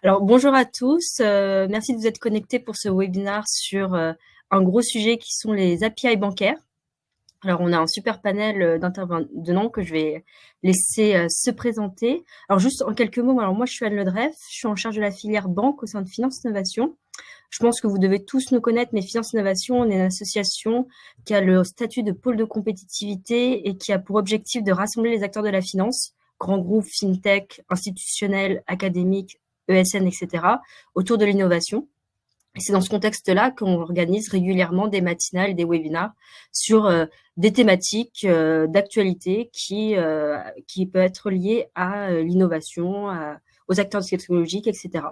Alors, bonjour à tous. Merci de vous être connectés pour ce webinaire sur un gros sujet qui sont les API bancaires. Alors, on a un super panel d'intervenants que je vais laisser se présenter. Alors, juste en quelques mots, alors moi, je suis Anne Ledreff. Je suis en charge de la filière banque au sein de Finance Innovation. Je pense que vous devez tous nous connaître, mais Finance Innovation, on est une association qui a le statut de pôle de compétitivité et qui a pour objectif de rassembler les acteurs de la finance, grands groupes, fintech, institutionnels, académiques, ESN, etc., autour de l'innovation. Et c'est dans ce contexte-là qu'on organise régulièrement des matinales et des webinars sur des thématiques d'actualité qui peuvent être liées à l'innovation, aux acteurs technologiques, etc.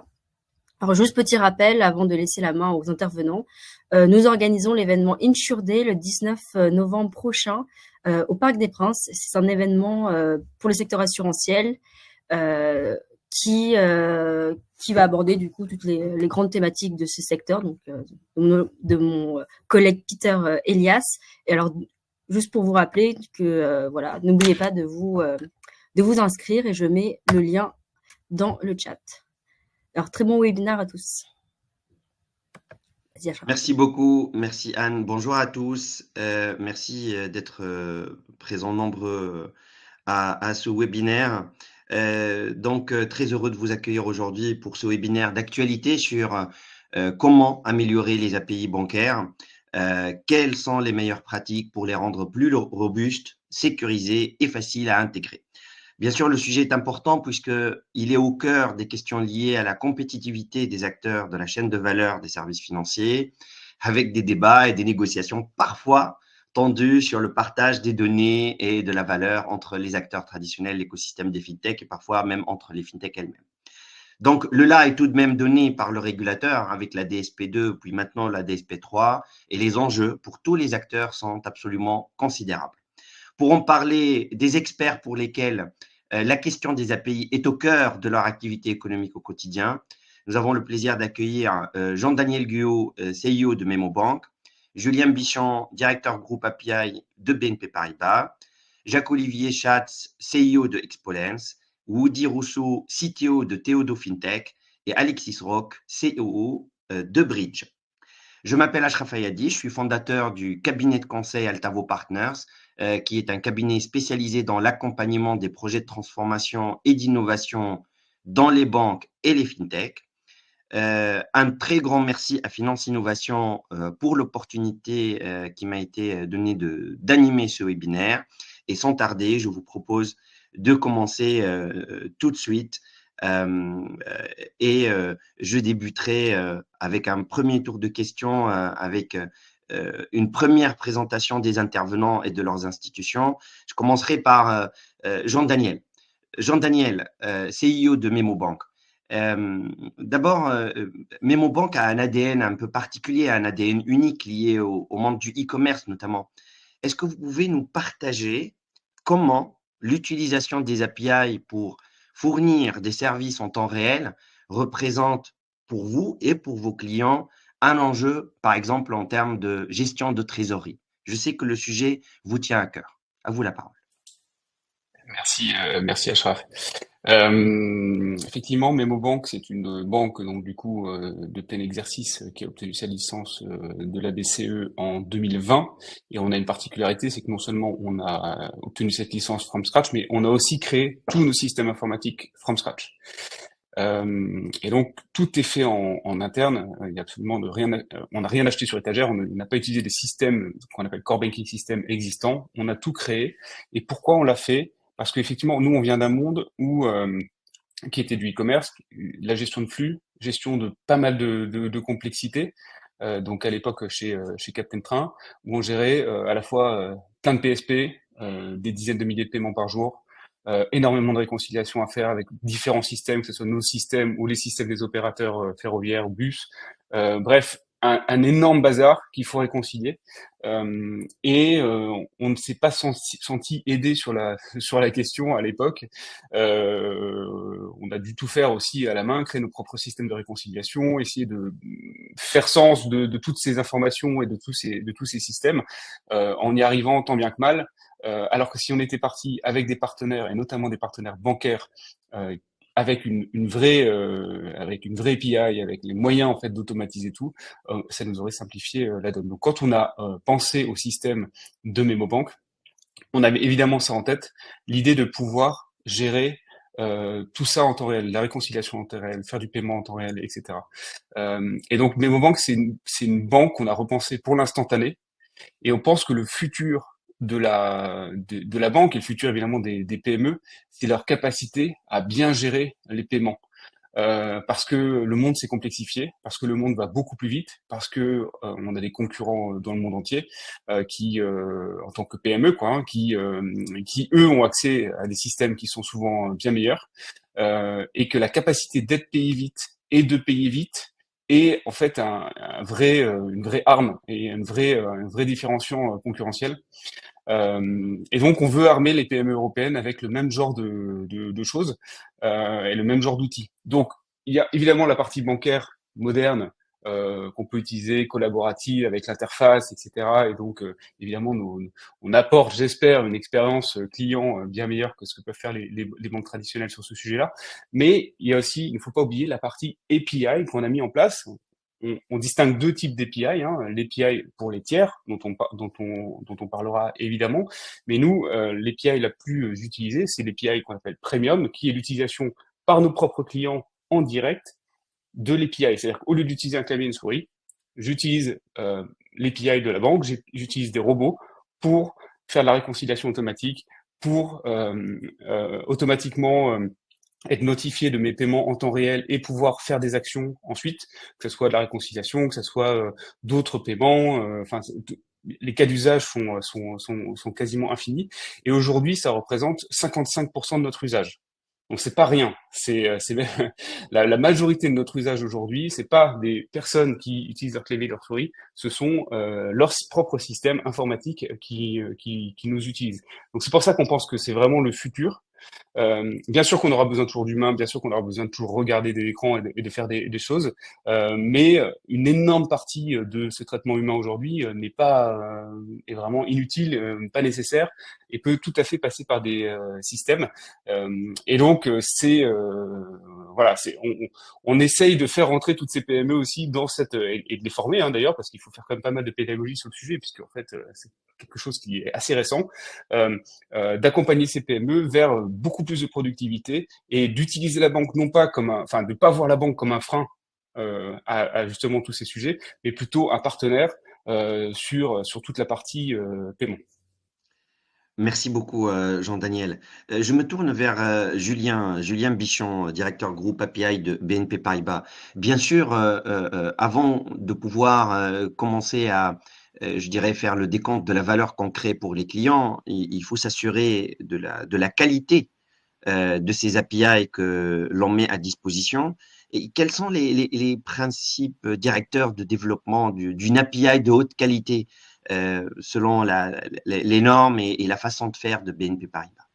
Alors, juste petit rappel avant de laisser la main aux intervenants. Nous organisons l'événement Insure Day le 19 novembre prochain au Parc des Princes. C'est un événement pour le secteur assurantiel euh, qui va aborder du coup toutes les grandes thématiques de ce secteur, donc de mon collègue Peter Elias. Et alors, juste pour vous rappeler que voilà, n'oubliez pas de vous inscrire et je mets le lien dans le chat. Alors, très bon webinaire à tous. Vas-y, Achraf. Merci beaucoup, merci Anne. Bonjour à tous. Merci d'être présents nombreux à ce webinaire. Très heureux de vous accueillir aujourd'hui pour ce webinaire d'actualité sur comment améliorer les API bancaires, quelles sont les meilleures pratiques pour les rendre plus robustes, sécurisées et faciles à intégrer. Bien sûr, le sujet est important puisqu'il est au cœur des questions liées à la compétitivité des acteurs de la chaîne de valeur des services financiers, avec des débats et des négociations parfois tendues sur le partage des données et de la valeur entre les acteurs traditionnels, l'écosystème des fintechs et parfois même entre les fintechs elles-mêmes. Donc, le là est tout de même donné par le régulateur avec la DSP2, puis maintenant la DSP3, et les enjeux pour tous les acteurs sont absolument considérables. Pour en parler, des experts pour lesquels la question des API est au cœur de leur activité économique au quotidien. Nous avons le plaisir d'accueillir Jean-Daniel Guillot, CEO de MemoBank, Julien Bichon, directeur groupe API de BNP Paribas, Jacques-Olivier Schatz, CEO de Expolens, Woody Rousseau, CTO de Théodo FinTech et Alexis Roch, COO de Bridge. Je m'appelle Achraf Ayadi, je suis fondateur du cabinet de conseil Altavo Partners, qui est un cabinet spécialisé dans l'accompagnement des projets de transformation et d'innovation dans les banques et les fintechs. Un très grand merci à Finance Innovation pour l'opportunité qui m'a été donnée d'animer ce webinaire. Et sans tarder, je vous propose de commencer tout de suite. Je débuterai avec un premier tour de questions, avec une première présentation des intervenants et de leurs institutions. Je commencerai par Jean-Daniel. Jean-Daniel, CEO de MemoBank. D'abord, MemoBank a un ADN un peu particulier, un ADN unique lié au monde du e-commerce notamment. Est-ce que vous pouvez nous partager comment l'utilisation des API pour fournir des services en temps réel représente pour vous et pour vos clients un enjeu, par exemple, en termes de gestion de trésorerie? Je sais que le sujet vous tient à cœur. À vous la parole. Merci Achraf. Effectivement, MemoBank, c'est une banque donc du coup de plein exercice qui a obtenu sa licence de la BCE en 2020. Et on a une particularité, c'est que non seulement on a obtenu cette licence from scratch, mais on a aussi créé tous nos systèmes informatiques from scratch. Et donc tout est fait en interne. Il y a absolument on n'a rien acheté sur étagère. On n'a pas utilisé des systèmes qu'on appelle core banking system existants. On a tout créé. Et pourquoi on l'a fait? Parce qu'effectivement, nous, on vient d'un monde où qui était du e-commerce, la gestion de flux, gestion de pas mal de complexité. Donc à l'époque chez Captain Train, où on gérait à la fois plein de PSP, des dizaines de milliers de paiements par jour, énormément de réconciliation à faire avec différents systèmes, que ce soit nos systèmes ou les systèmes des opérateurs ferroviaires ou bus. Bref, un énorme bazar qu'il faut réconcilier. On ne s'est pas senti aidé sur la question à l'époque. On a dû tout faire aussi à la main, créer nos propres systèmes de réconciliation, essayer de faire sens de toutes ces informations et de tous ces systèmes, en y arrivant tant bien que mal. Alors que si on était parti avec des partenaires, et notamment des partenaires bancaires, avec une vraie API, avec les moyens en fait d'automatiser tout, ça nous aurait simplifié la donne. Donc quand on a pensé au système de MemoBank, on avait évidemment ça en tête, l'idée de pouvoir gérer tout ça en temps réel, la réconciliation en temps réel, faire du paiement en temps réel, etc. Et donc MemoBank, c'est une banque qu'on a repensée pour l'instantané, et on pense que le futur de la banque et le futur évidemment des PME, c'est leur capacité à bien gérer les paiements. Parce que le monde s'est complexifié, parce que le monde va beaucoup plus vite, parce que on a des concurrents dans le monde entier qui, en tant que PME, quoi, hein, qui eux ont accès à des systèmes qui sont souvent bien meilleurs, et que la capacité d'être payé vite et de payer vite est en fait une vraie arme et un vrai différenciant concurrentiel. Et donc, on veut armer les PME européennes avec le même genre de choses et le même genre d'outils. Donc, il y a évidemment la partie bancaire moderne qu'on peut utiliser, collaborative avec l'interface, etc. Et donc, évidemment, on apporte, j'espère, une expérience client bien meilleure que ce que peuvent faire les banques traditionnelles sur ce sujet-là. Mais il y a aussi, il ne faut pas oublier la partie API qu'on a mis en place. On distingue deux types d'API, hein, l'API pour les tiers, dont on parlera évidemment, mais nous, l'API la plus utilisée, c'est l'API qu'on appelle Premium, qui est l'utilisation par nos propres clients en direct de l'API. C'est-à-dire qu'au lieu d'utiliser un clavier et une souris, j'utilise l'API de la banque, j'utilise des robots pour faire de la réconciliation automatique, pour automatiquement être notifié de mes paiements en temps réel et pouvoir faire des actions ensuite, que ce soit de la réconciliation, que ce soit d'autres paiements. Enfin, les cas d'usage sont quasiment infinis. Et aujourd'hui, ça représente 55% de notre usage. Donc c'est pas rien. C'est la majorité de notre usage aujourd'hui. C'est pas des personnes qui utilisent leur clavier, leur souris. Ce sont leurs propres systèmes informatiques qui nous utilisent. Donc c'est pour ça qu'on pense que c'est vraiment le futur. Bien sûr qu'on aura besoin toujours d'humains, bien sûr qu'on aura besoin de toujours regarder des écrans et de faire des choses, mais une énorme partie de ce traitement humain aujourd'hui est vraiment inutile, pas nécessaire, et peut tout à fait passer par des systèmes. Et donc voilà, on essaye de faire rentrer toutes ces PME aussi dans cette et de les former hein, d'ailleurs, parce qu'il faut faire quand même pas mal de pédagogie sur le sujet, puisque en fait c'est quelque chose qui est assez récent. D'accompagner ces PME vers beaucoup plus de productivité et d'utiliser la banque non pas enfin de pas voir la banque comme un frein à justement tous ces sujets, mais plutôt un partenaire sur toute la partie paiement. Merci beaucoup, Jean-Daniel. Je me tourne vers Julien Bichon, directeur groupe API de BNP Paribas. Bien sûr, avant de pouvoir commencer à, je dirais, faire le décompte de la valeur qu'on crée pour les clients, il faut s'assurer de la qualité de ces API que l'on met à disposition. Et quels sont les principes directeurs de développement d'une API de haute qualité selon les normes et la façon de faire de BNP Paribas?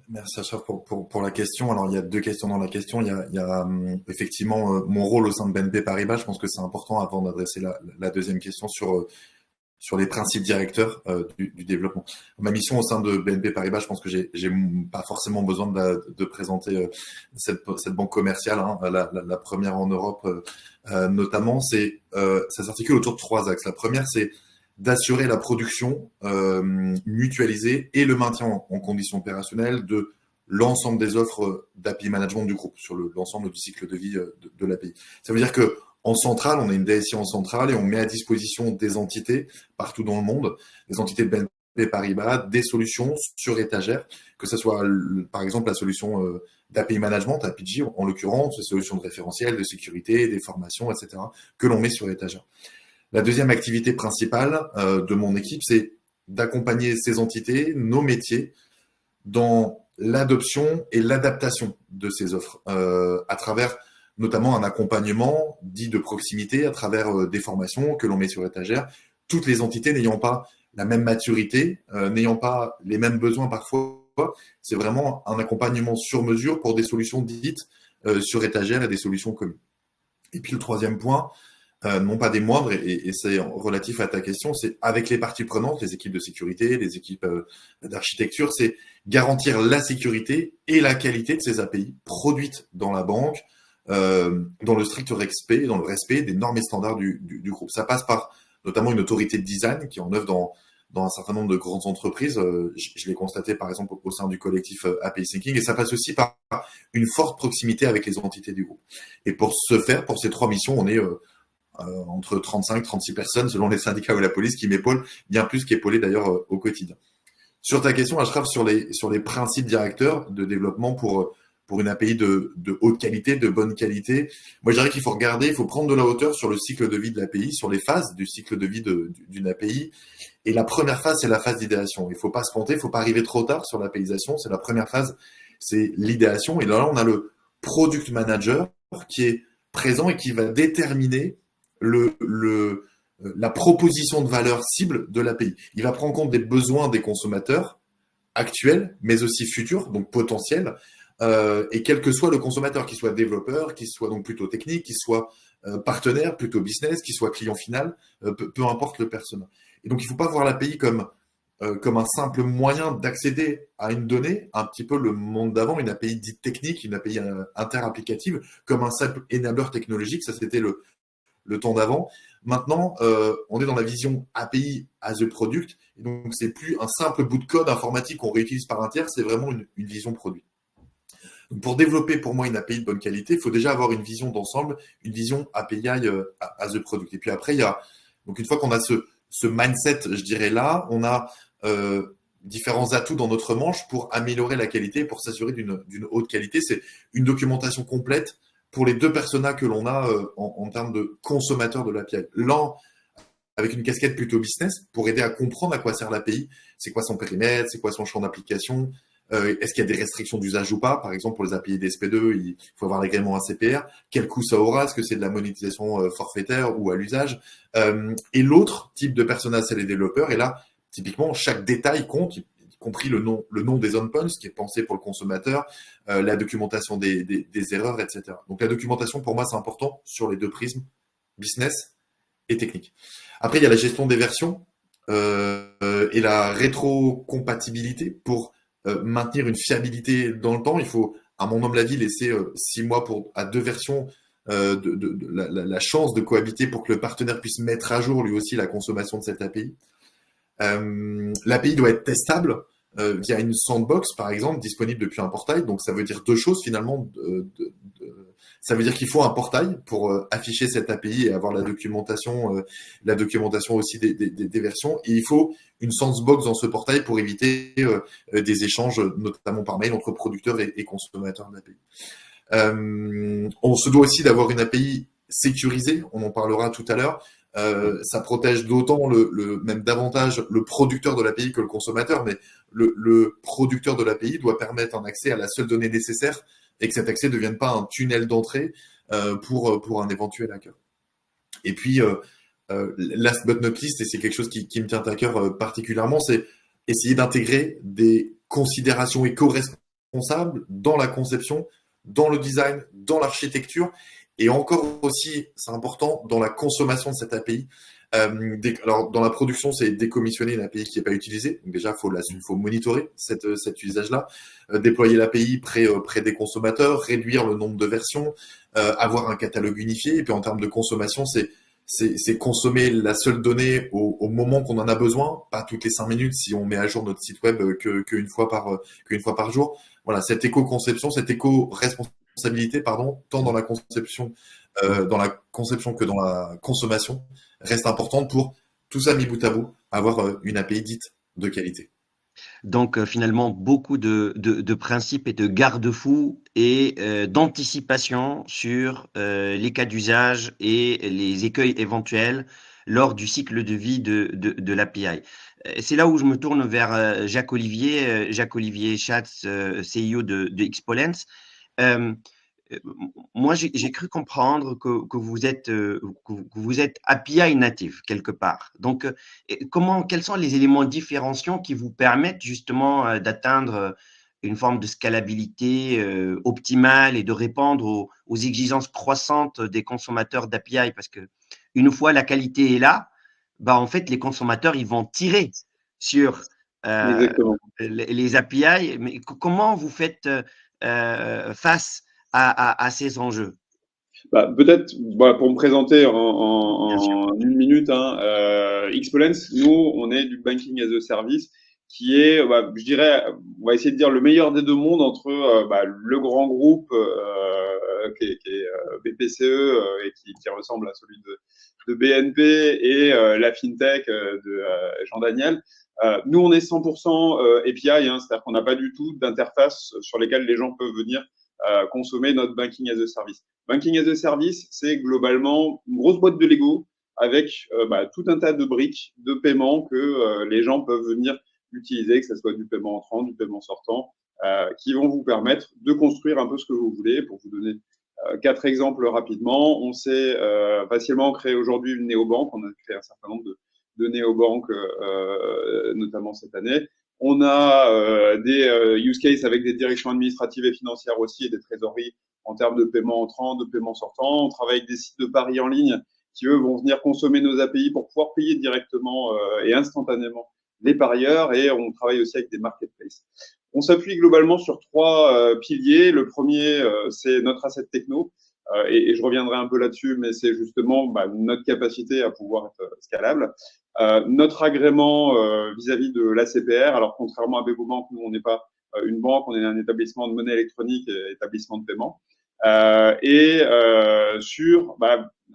Merci Sacha pour la question. Alors il y a deux questions dans la question. Il y a effectivement mon rôle au sein de BNP Paribas. Je pense que c'est important avant d'adresser la deuxième question sur les principes directeurs du développement. Ma mission au sein de BNP Paribas, je pense que j'ai pas forcément besoin de présenter cette banque commerciale, hein, la première en Europe notamment. Ça s'articule autour de trois axes. La première, c'est d'assurer la production mutualisée et le maintien en conditions opérationnelles de l'ensemble des offres d'API management du groupe sur l'ensemble du cycle de vie de l'API. Ça veut dire que en centrale, on a une DSI en centrale et on met à disposition des entités partout dans le monde, des entités de BNP Paribas, des solutions sur étagère, que ce soit par exemple la solution d'API management, APJ en l'occurrence, des solutions de référentiel, de sécurité, des formations, etc., que l'on met sur étagère. La deuxième activité principale de mon équipe, c'est d'accompagner ces entités, nos métiers, dans l'adoption et l'adaptation de ces offres à travers notamment un accompagnement dit de proximité à travers des formations que l'on met sur étagère, toutes les entités n'ayant pas la même maturité, n'ayant pas les mêmes besoins parfois. C'est vraiment un accompagnement sur mesure pour des solutions dites sur étagère et des solutions communes. Et puis le troisième point, non pas des moindres, et c'est relatif à ta question, c'est avec les parties prenantes, les équipes de sécurité, les équipes d'architecture, c'est garantir la sécurité et la qualité de ces API produites dans la banque, dans le strict respect, dans le respect des normes et standards du groupe. Ça passe par notamment une autorité de design qui est en œuvre dans un certain nombre de grandes entreprises. Je l'ai constaté par exemple au sein du collectif API Thinking, et ça passe aussi par une forte proximité avec les entités du groupe. Et pour ce faire, pour ces 3 missions, on est entre 35 36 personnes selon les syndicats ou la police qui m'épaulent, bien plus qu'épaulés d'ailleurs au quotidien. Sur ta question, Ashraf, sur les principes directeurs de développement pour une API de haute qualité, de bonne qualité, moi je dirais qu'il faut regarder, il faut prendre de la hauteur sur le cycle de vie de l'API, sur les phases du cycle de vie d'une API. Et la première phase, c'est la phase d'idéation. Il ne faut pas se planter, il ne faut pas arriver trop tard sur l'APIisation. C'est la première phase, c'est l'idéation. Et là, on a le product manager qui est présent et qui va déterminer la proposition de valeur cible de l'API. Il va prendre en compte des besoins des consommateurs actuels, mais aussi futurs, donc potentiels, et quel que soit le consommateur, qu'il soit développeur, qu'il soit donc plutôt technique, qu'il soit partenaire, plutôt business, qu'il soit client final, peu importe le persona. Et donc, il ne faut pas voir l'API comme un simple moyen d'accéder à une donnée, un petit peu le monde d'avant, une API dite technique, une API interapplicative, comme un simple enabler technologique. Ça, c'était le temps d'avant. Maintenant, on est dans la vision API as a product, et donc c'est plus un simple bout de code informatique qu'on réutilise par un tiers, c'est vraiment une vision produit. Donc, pour développer pour moi une API de bonne qualité, il faut déjà avoir une vision d'ensemble, une vision API as a product. Et puis après, il y a, donc une fois qu'on a ce mindset, je dirais là, on a différents atouts dans notre manche pour améliorer la qualité, pour s'assurer d'une haute qualité. C'est une documentation complète pour les 2 personas que l'on a en termes de consommateurs de l'API. L'un avec une casquette plutôt business pour aider à comprendre à quoi sert l'API, c'est quoi son périmètre, c'est quoi son champ d'application, est-ce qu'il y a des restrictions d'usage ou pas. Par exemple, pour les API DSP2, il faut avoir l'agrément ACPR. Quel coût ça aura? Est-ce que c'est de la monétisation forfaitaire ou à l'usage? Et l'autre type de persona, c'est les développeurs. Et là, typiquement, chaque détail compte, y compris le nom des endpoints, qui est pensé pour le consommateur, la documentation des erreurs, etc. Donc la documentation, pour moi, c'est important sur les 2 prismes, business et technique. Après, il y a la gestion des versions et la rétrocompatibilité pour maintenir une fiabilité dans le temps. Il faut, à mon humble avis, laisser 6 mois à 2 versions la chance de cohabiter pour que le partenaire puisse mettre à jour lui aussi la consommation de cette API. L'API doit être testable via une sandbox, par exemple, disponible depuis un portail. Donc, ça veut dire 2 choses finalement. Ça veut dire qu'il faut un portail pour afficher cette API et avoir la documentation aussi des versions. Et il faut une sandbox dans ce portail pour éviter des échanges, notamment par mail, entre producteurs et consommateurs d'API. On se doit aussi d'avoir une API sécurisée. On en parlera tout à l'heure. Ça protège d'autant même davantage le producteur de l'API que le consommateur, mais le producteur de l'API doit permettre un accès à la seule donnée nécessaire et que cet accès ne devienne pas un tunnel d'entrée pour un éventuel hacker. Et puis, last but not least, et c'est quelque chose qui me tient à cœur particulièrement, c'est essayer d'intégrer des considérations éco-responsables dans la conception, dans le design, dans l'architecture, et encore aussi, c'est important, dans la consommation de cette API. Alors, dans la production, c'est décommissionner une API qui n'est pas utilisée. Donc déjà, faut monitorer cet usage-là, déployer l'API près des consommateurs, réduire le nombre de versions, avoir un catalogue unifié. Et puis en termes de consommation, c'est consommer la seule donnée au moment qu'on en a besoin, pas toutes les 5 minutes si on met à jour notre site web qu'une fois par jour. Voilà, cette éco-conception, cette éco-responsabilité, tant dans la conception que dans la consommation, reste importante pour tout ça mis bout à bout, avoir une API dite de qualité. Donc finalement, beaucoup de principes et de garde-fous et d'anticipation sur les cas d'usage et les écueils éventuels lors du cycle de vie de l'API. C'est là où je me tourne vers Jacques-Olivier Schatz, CIO de Xpolens. Moi, j'ai cru comprendre que vous êtes API native quelque part. Donc, quels sont les éléments différenciants qui vous permettent justement d'atteindre une forme de scalabilité optimale et de répondre aux exigences croissantes des consommateurs d'API? Parce que une fois la qualité est là, en fait, les consommateurs, ils vont tirer sur les API. Mais comment vous faites face à ces enjeux? Peut-être pour me présenter en une minute, Xpolens, nous, on est du banking as a service qui est, je dirais, on va essayer de dire le meilleur des deux mondes entre le grand groupe qui est BPCE et qui ressemble à celui de BNP et la fintech de Jean Daniel. Nous, on est 100% API, c'est-à-dire qu'on n'a pas du tout d'interface sur lesquelles les gens peuvent venir consommer notre banking as a service. Banking as a service, c'est globalement une grosse boîte de Lego avec tout un tas de briques de paiement que les gens peuvent venir utiliser, que ce soit du paiement entrant, du paiement sortant, qui vont vous permettre de construire un peu ce que vous voulez. Pour vous donner 4 exemples rapidement, on sait facilement créer aujourd'hui une néobanque. On a créé un certain nombre de néobanques, notamment cette année. On a des use cases avec des directions administratives et financières aussi et des trésoreries en termes de paiement entrant, de paiement sortant. On travaille avec des sites de paris en ligne qui, eux, vont venir consommer nos API pour pouvoir payer directement et instantanément les parieurs. Et on travaille aussi avec des marketplaces. On s'appuie globalement sur 3 piliers. Le premier, c'est notre asset techno. Et je reviendrai un peu là-dessus, mais c'est justement notre capacité à pouvoir être scalable. Notre agrément vis-à-vis de l'ACPR. Alors, contrairement à Bevobank, nous, on n'est pas une banque, on est un établissement de monnaie électronique et établissement de paiement. Sur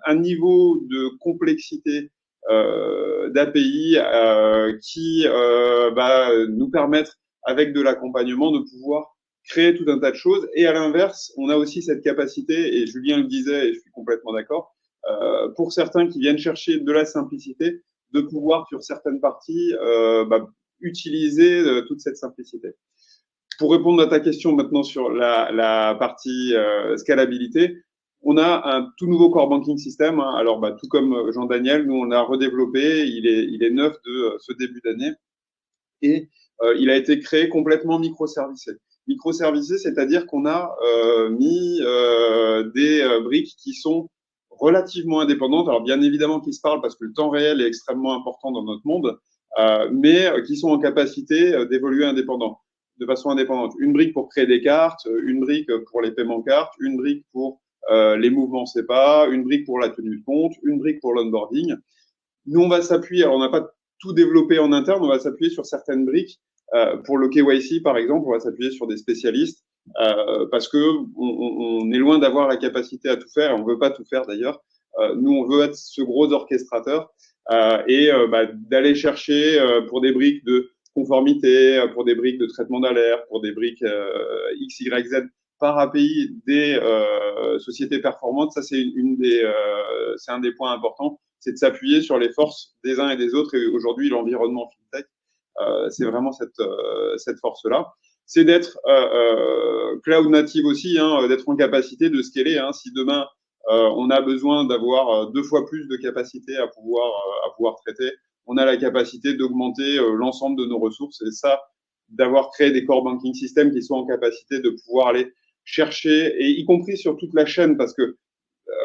un niveau de complexité d'API qui nous permettre, avec de l'accompagnement, de pouvoir créer tout un tas de choses. Et à l'inverse, on a aussi cette capacité, et Julien le disait, et je suis complètement d'accord, pour certains qui viennent chercher de la simplicité, de pouvoir, sur certaines parties, utiliser toute cette simplicité. Pour répondre à ta question maintenant sur la partie scalabilité, on a un tout nouveau core banking system. Alors, tout comme Jean Daniel, nous, on l'a redéveloppé. Il est neuf de ce début d'année. Et il a été créé complètement microservicé. Microservicé, c'est-à-dire qu'on a mis des briques qui sont relativement indépendantes. Alors, bien évidemment, qui se parlent parce que le temps réel est extrêmement important dans notre monde, mais qui sont en capacité d'évoluer de façon indépendante. Une brique pour créer des cartes, une brique pour les paiements cartes, une brique pour les mouvements SEPA, une brique pour la tenue de compte, une brique pour l'onboarding. Nous, on va s'appuyer, alors on n'a pas tout développé en interne, on va s'appuyer sur certaines briques. Pour le KYC, par exemple, on va s'appuyer sur des spécialistes parce que on est loin d'avoir la capacité à tout faire, et on veut pas tout faire d'ailleurs. Nous, on veut être ce gros orchestrateur et d'aller chercher pour des briques de conformité, pour des briques de traitement d'alerte, pour des briques X, Y, Z par API des sociétés performantes. Ça, c'est c'est un des points importants, c'est de s'appuyer sur les forces des uns et des autres. Et aujourd'hui, l'environnement fintech, c'est vraiment cette force-là. C'est d'être cloud native aussi, d'être en capacité de scaler. Si demain on a besoin d'avoir 2 fois plus de capacité à pouvoir traiter, on a la capacité d'augmenter l'ensemble de nos ressources. Et ça, d'avoir créé des core banking systems qui sont en capacité de pouvoir aller chercher, et y compris sur toute la chaîne, parce que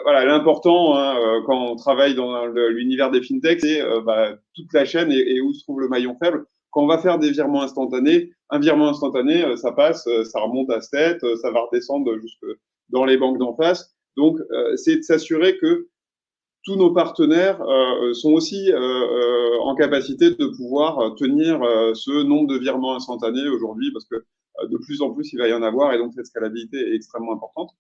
l'important quand on travaille dans l'univers des fintechs, c'est toute la chaîne et où se trouve le maillon faible. Quand on va faire des virements instantanés, un virement instantané, ça passe, ça remonte à State, ça va redescendre jusque dans les banques d'en face. Donc, c'est de s'assurer que tous nos partenaires sont aussi en capacité de pouvoir tenir ce nombre de virements instantanés aujourd'hui, parce que de plus en plus, il va y en avoir, et donc cette scalabilité est extrêmement importante.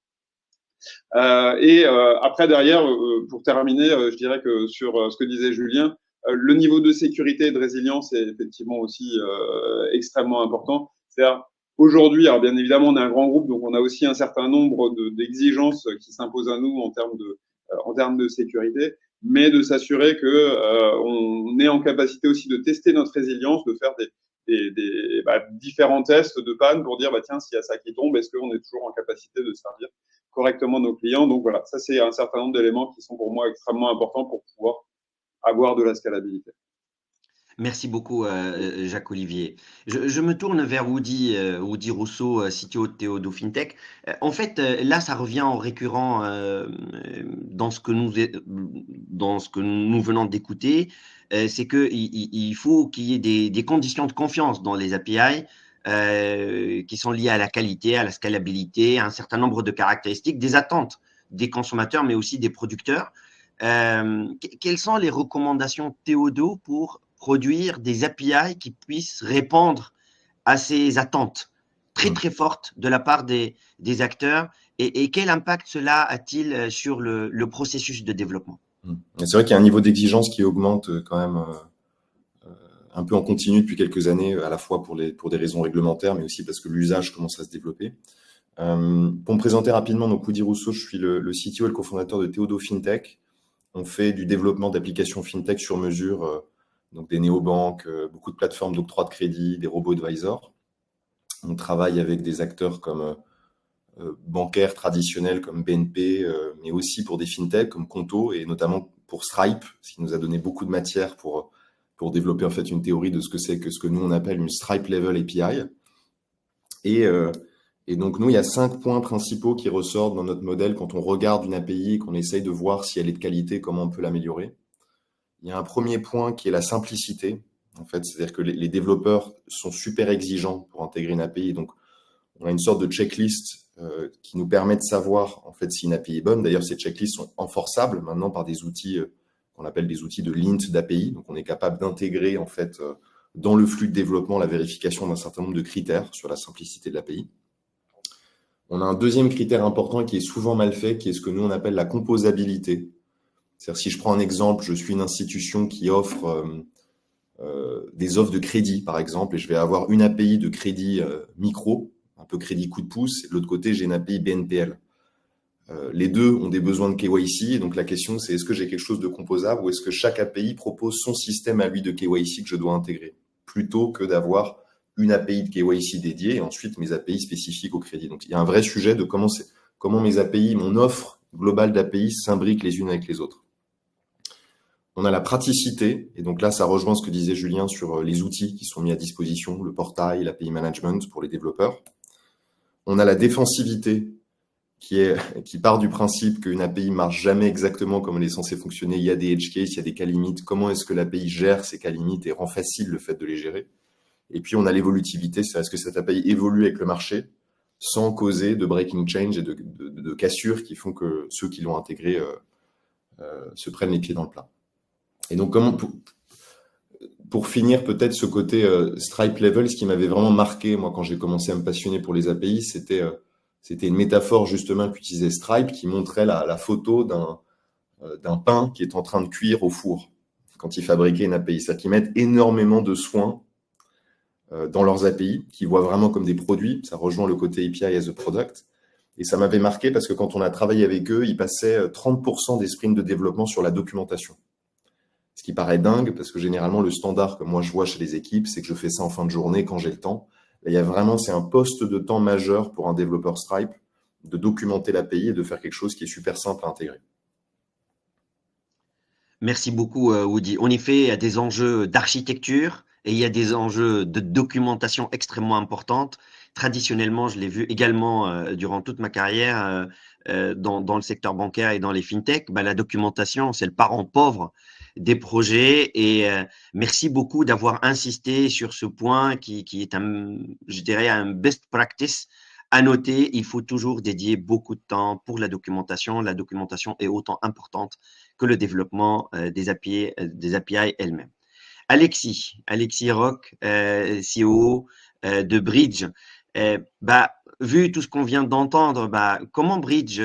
Après, derrière, pour terminer, je dirais que sur ce que disait Julien, le niveau de sécurité et de résilience est effectivement aussi extrêmement important. C'est-à-dire, aujourd'hui, alors bien évidemment, on est un grand groupe, donc on a aussi un certain nombre d'exigences qui s'imposent à nous en termes de sécurité, mais de s'assurer que on est en capacité aussi de tester notre résilience, de faire différents tests de panne pour dire tiens, s'il y a ça qui tombe, est-ce qu'on est toujours en capacité de servir correctement nos clients. Donc voilà, ça c'est un certain nombre d'éléments qui sont pour moi extrêmement importants pour pouvoir avoir de la scalabilité. Merci beaucoup, Jacques-Olivier. Je me tourne vers Woody Rousseau, CTO de Théodo FinTech. En fait, là, ça revient en récurrent dans dans ce que nous venons d'écouter. C'est qu'il faut qu'il y ait des conditions de confiance dans les API qui sont liées à la qualité, à la scalabilité, à un certain nombre de caractéristiques, des attentes des consommateurs, mais aussi des producteurs. Quelles sont les recommandations Théodo pour produire des API qui puissent répondre à ces attentes très très fortes de la part des acteurs et quel impact cela a-t-il sur le processus de développement? C'est vrai qu'il y a un niveau d'exigence qui augmente quand même un peu en continu depuis quelques années, à la fois pour des raisons réglementaires, mais aussi parce que l'usage commence à se développer. Pour me présenter rapidement, donc Woody Rousseau, je suis le CTO et le cofondateur de Théodo FinTech. On fait du développement d'applications FinTech sur mesure, donc des néobanques, beaucoup de plateformes d'octroi de crédit, des robo-advisors. On travaille avec des acteurs comme bancaires traditionnels comme BNP, mais aussi pour des FinTech comme Conto et notamment pour Stripe, ce qui nous a donné beaucoup de matière pour développer en fait une théorie de ce que nous on appelle une Stripe Level API. Et donc, nous, il y a 5 points principaux qui ressortent dans notre modèle quand on regarde une API et qu'on essaye de voir si elle est de qualité, comment on peut l'améliorer. Il y a un premier point qui est la simplicité. En fait, c'est-à-dire que les développeurs sont super exigeants pour intégrer une API. Donc, on a une sorte de checklist qui nous permet de savoir en fait si une API est bonne. D'ailleurs, ces checklists sont enforçables maintenant par des outils qu'on appelle des outils de lint d'API. Donc, on est capable d'intégrer en fait dans le flux de développement la vérification d'un certain nombre de critères sur la simplicité de l'API. On a un deuxième critère important qui est souvent mal fait, qui est ce que nous on appelle la composabilité. C'est-à-dire si je prends un exemple, je suis une institution qui offre des offres de crédit, par exemple, et je vais avoir une API de crédit micro, un peu crédit coup de pouce, et de l'autre côté, j'ai une API BNPL. Les deux ont des besoins de KYC, et donc la question, c'est est-ce que j'ai quelque chose de composable ou est-ce que chaque API propose son système à lui de KYC que je dois intégrer, plutôt que d'avoir une API de KYC dédiée et ensuite mes API spécifiques au crédit. Donc, il y a un vrai sujet de comment mes API, mon offre globale d'API s'imbrique les unes avec les autres. On a la praticité, et donc là, ça rejoint ce que disait Julien sur les outils qui sont mis à disposition, le portail, l'API management pour les développeurs. On a la défensivité qui part du principe qu'une API marche jamais exactement comme elle est censée fonctionner. Il y a des edge cases, il y a des cas limites. Comment est-ce que l'API gère ces cas limites et rend facile le fait de les gérer? Et puis, on a l'évolutivité, c'est est-ce que cette API évolue avec le marché sans causer de breaking change et de cassures qui font que ceux qui l'ont intégré se prennent les pieds dans le plat. Et donc, pour finir, peut-être ce côté Stripe Level, ce qui m'avait vraiment marqué, moi, quand j'ai commencé à me passionner pour les API, c'était une métaphore justement qu'utilisait Stripe qui montrait la photo d'un pain qui est en train de cuire au four quand ils fabriquaient une API. C'est-à-dire qu'ils mettent énormément de soins dans leurs API, qui voient vraiment comme des produits. Ça rejoint le côté API as a product. Et ça m'avait marqué parce que quand on a travaillé avec eux, ils passaient 30% des sprints de développement sur la documentation. Ce qui paraît dingue parce que généralement, le standard que moi je vois chez les équipes, c'est que je fais ça en fin de journée quand j'ai le temps. Là, il y a vraiment, c'est un poste de temps majeur pour un développeur Stripe de documenter l'API et de faire quelque chose qui est super simple à intégrer. Merci beaucoup, Woody. En effet, il y a des enjeux d'architecture et il y a des enjeux de documentation extrêmement importantes. Traditionnellement, je l'ai vu également durant toute ma carrière dans le secteur bancaire et dans les fintechs. La documentation, c'est le parent pauvre des projets. Et merci beaucoup d'avoir insisté sur ce point qui est, je dirais, un best practice à noter. Il faut toujours dédier beaucoup de temps pour la documentation. La documentation est autant importante que le développement des API elles-mêmes. Alexis Roch, CEO de Bridge. Vu tout ce qu'on vient d'entendre, comment Bridge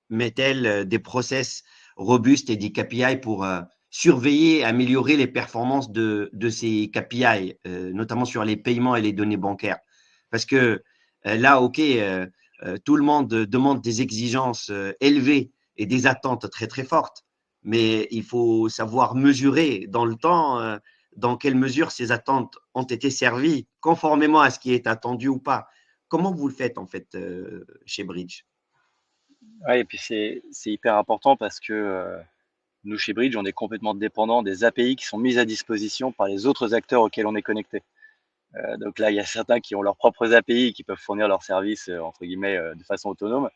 met-elle des process robustes et des KPI pour surveiller, améliorer les performances de ces KPI, notamment sur les paiements et les données bancaires? Parce que là, OK, tout le monde demande des exigences élevées et des attentes très, très fortes. Mais il faut savoir mesurer dans le temps dans quelle mesure ces attentes ont été servies conformément à ce qui est attendu ou pas. Comment vous le faites en fait chez Bridge? Ouais, et puis c'est hyper important parce que Nous, chez Bridge, on est complètement dépendant des API qui sont mises à disposition par les autres acteurs auxquels on est connecté. Donc là, il y a certains qui ont leurs propres API et qui peuvent fournir leurs services, entre guillemets, de façon autonome.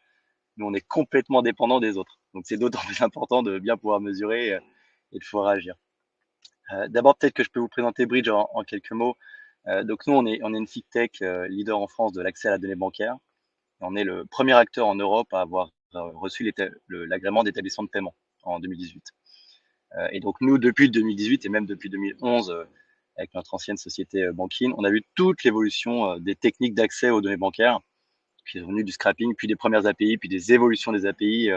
Nous, on est complètement dépendant des autres. Donc, c'est d'autant plus important de bien pouvoir mesurer et de pouvoir agir. D'abord, peut-être que je peux vous présenter Bridge en quelques mots. Donc, nous, on est une FinTech leader en France de l'accès à la donnée bancaire. On est le premier acteur en Europe à avoir reçu l'agrément d'établissement de paiement en 2018. Et donc, nous, depuis 2018 et même depuis 2011, avec notre ancienne société Bankin, on a vu toute l'évolution des techniques d'accès aux données bancaires, qui est venu du scrapping, puis des premières API, puis des évolutions des API.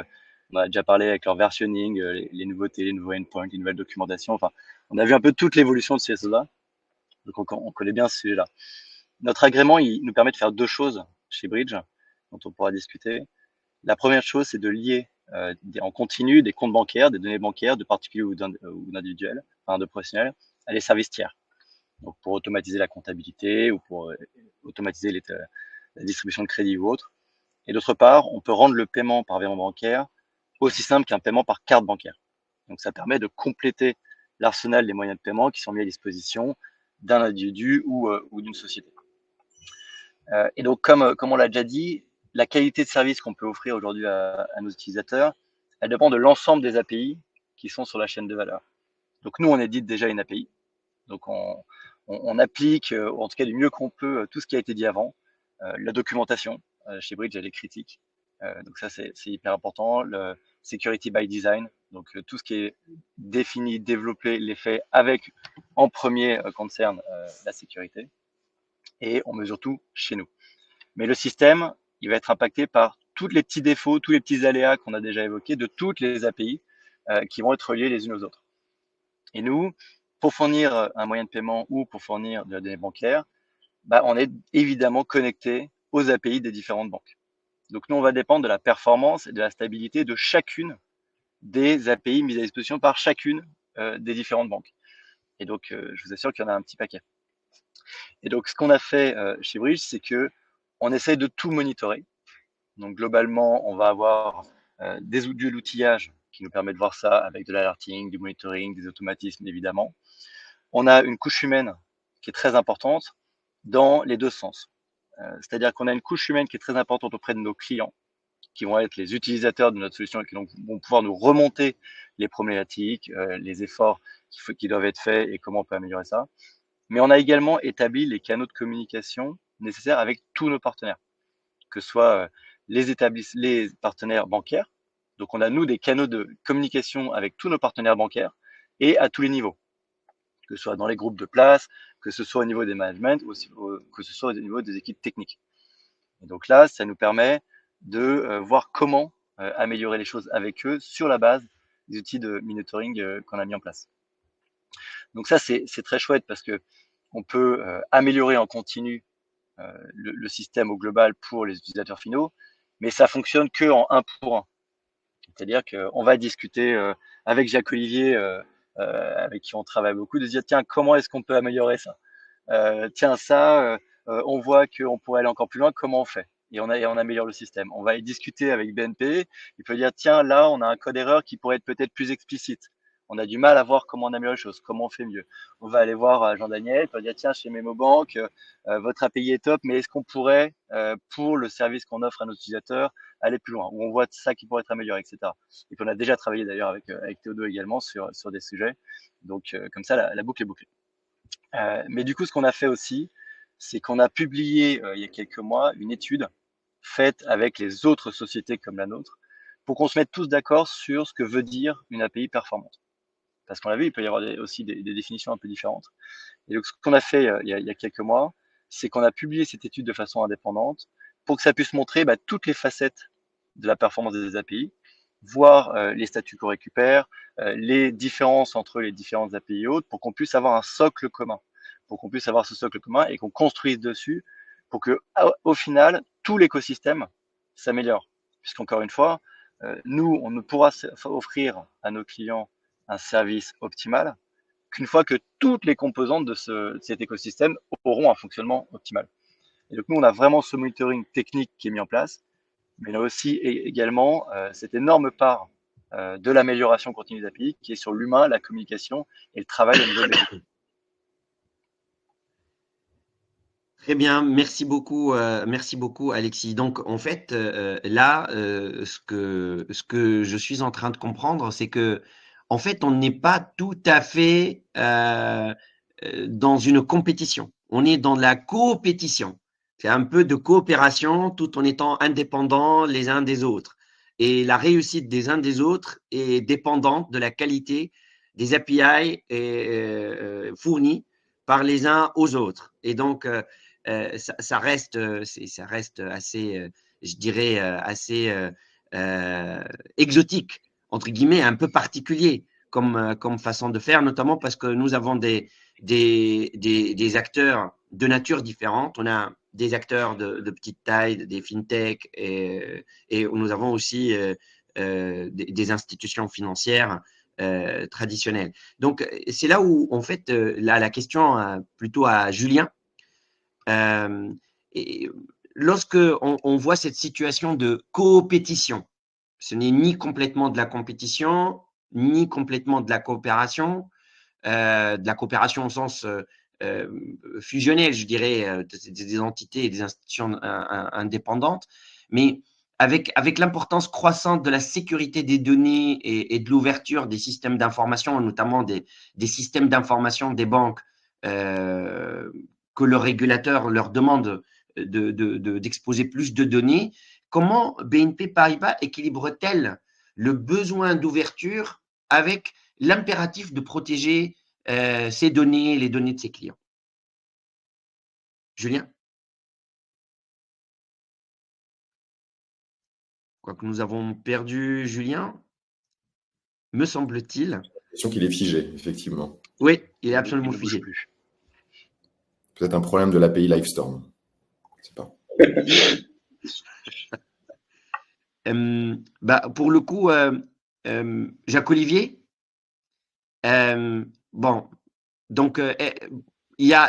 On a déjà parlé avec leur versionning, les nouveautés, les nouveaux endpoints, les nouvelles documentations. Enfin, on a vu un peu toute l'évolution de ces choses-là. Donc, on connaît bien ce sujet-là. Notre agrément, il nous permet de faire deux choses chez Bridge, dont on pourra discuter. La première chose, c'est de lier en continu des comptes bancaires, des données bancaires de particuliers ou d'individuels, enfin de professionnels, à des services tiers. Donc, pour automatiser la comptabilité ou pour automatiser la distribution de crédit ou autre. Et d'autre part, on peut rendre le paiement par virement bancaire aussi simple qu'un paiement par carte bancaire. Donc, ça permet de compléter l'arsenal des moyens de paiement qui sont mis à disposition d'un individu ou d'une société. Et donc, comme on l'a déjà dit, la qualité de service qu'on peut offrir aujourd'hui à nos utilisateurs, elle dépend de l'ensemble des API qui sont sur la chaîne de valeur. Donc, nous, on édite déjà une API. Donc, on applique, en tout cas du mieux qu'on peut, tout ce qui a été dit avant. La documentation, chez Bridge, elle est critique. Donc ça, c'est hyper important. Le security by design, donc tout ce qui est défini, développé, les faits avec, en premier, concerne la sécurité. Et on mesure tout chez nous. Mais le système, il va être impacté par tous les petits défauts, tous les petits aléas qu'on a déjà évoqués de toutes les API qui vont être reliées les unes aux autres. Et nous, pour fournir un moyen de paiement ou pour fournir de la donnée bancaire, on est évidemment connecté aux API des différentes banques. Donc nous, on va dépendre de la performance et de la stabilité de chacune des API mises à disposition par chacune des différentes banques. Et donc, je vous assure qu'il y en a un petit paquet. Et donc, ce qu'on a fait chez Bridge, c'est que on essaie de tout monitorer. Donc, globalement, on va avoir de l'outillage qui nous permet de voir ça avec de l'alerting, du monitoring, des automatismes, évidemment. On a une couche humaine qui est très importante dans les deux sens. C'est-à-dire qu'on a une couche humaine qui est très importante auprès de nos clients, qui vont être les utilisateurs de notre solution et qui vont pouvoir nous remonter les problématiques, les efforts qui doivent être faits et comment on peut améliorer ça. Mais on a également établi les canaux de communication nécessaires avec tous nos partenaires, que ce soit les partenaires bancaires. Donc, on a, nous, des canaux de communication avec tous nos partenaires bancaires et à tous les niveaux, que ce soit dans les groupes de place, que ce soit au niveau des management ou que ce soit au niveau des équipes techniques. Et donc là, ça nous permet de voir comment améliorer les choses avec eux sur la base des outils de monitoring qu'on a mis en place. Donc ça, c'est très chouette parce que on peut améliorer en continu le système au global pour les utilisateurs finaux, mais ça fonctionne que en 1 pour 1. C'est-à-dire qu'on va discuter avec Jacques Olivier, avec qui on travaille beaucoup, de se dire tiens, comment est-ce qu'on peut améliorer ça? Tiens, ça, on voit qu'on pourrait aller encore plus loin, comment on fait? Et on améliore le système. On va aller discuter avec BNP, il peut dire tiens, là, on a un code erreur qui pourrait être peut-être plus explicite. On a du mal à voir comment on améliore les choses, comment on fait mieux. On va aller voir Jean-Daniel, il peut dire tiens, chez MemoBank, votre API est top, mais est-ce qu'on pourrait, pour le service qu'on offre à nos utilisateurs, aller plus loin? Ou on voit ça qui pourrait être amélioré, etc. Et puis on a déjà travaillé d'ailleurs avec Théodo également sur des sujets. Donc comme ça, la boucle est bouclée. Mais du coup, ce qu'on a fait aussi, c'est qu'on a publié il y a quelques mois une étude faite avec les autres sociétés comme la nôtre pour qu'on se mette tous d'accord sur ce que veut dire une API performante. Parce qu'on l'a vu, il peut y avoir aussi des définitions un peu différentes. Et donc, ce qu'on a fait il y a quelques mois, c'est qu'on a publié cette étude de façon indépendante pour que ça puisse montrer toutes les facettes de la performance des API, voir les statuts qu'on récupère, les différences entre les différentes API et autres, pour qu'on puisse avoir un socle commun, pour qu'on puisse avoir ce socle commun et qu'on construise dessus pour que, au final, tout l'écosystème s'améliore. Puisqu'encore une fois, nous, on ne pourra offrir à nos clients un service optimal qu'une fois que toutes les composantes de cet écosystème auront un fonctionnement optimal. Et donc, nous, on a vraiment ce monitoring technique qui est mis en place, mais là aussi également cette énorme part de l'amélioration continue des API, qui est sur l'humain, la communication et le travail au niveau de l'équipe. Très bien, merci beaucoup Alexis. Donc en fait, là, ce que je suis en train de comprendre, c'est que en fait, on n'est pas tout à fait dans une compétition. On est dans la coopétition. C'est un peu de coopération tout en étant indépendants les uns des autres. Et la réussite des uns des autres est dépendante de la qualité des API fournis par les uns aux autres. Et donc, ça reste assez, je dirais, assez exotique, entre guillemets, un peu particulier comme façon de faire, notamment parce que nous avons des acteurs de nature différente. On a des acteurs de petite taille, des fintech, et nous avons aussi des institutions financières traditionnelles. Donc, c'est là où, en fait, la question plutôt à Julien. Et lorsque on voit cette situation de coopétition, ce n'est ni complètement de la compétition, ni complètement de la coopération au sens fusionnel, je dirais, des entités et des institutions indépendantes, mais avec l'importance croissante de la sécurité des données et de l'ouverture des systèmes d'information, notamment des systèmes d'information des banques, que le régulateur leur demande d'exposer plus de données, comment BNP Paribas équilibre-t-elle le besoin d'ouverture avec l'impératif de protéger ses données, les données de ses clients? Julien? Quoique nous avons perdu Julien, me semble-t-il. J'ai l'impression qu'il est figé, effectivement. Oui, il est absolument figé. Peut-être un problème de l'API Livestorm. Je sais pas. Pour le coup, Jacques-Olivier, bon, donc il y a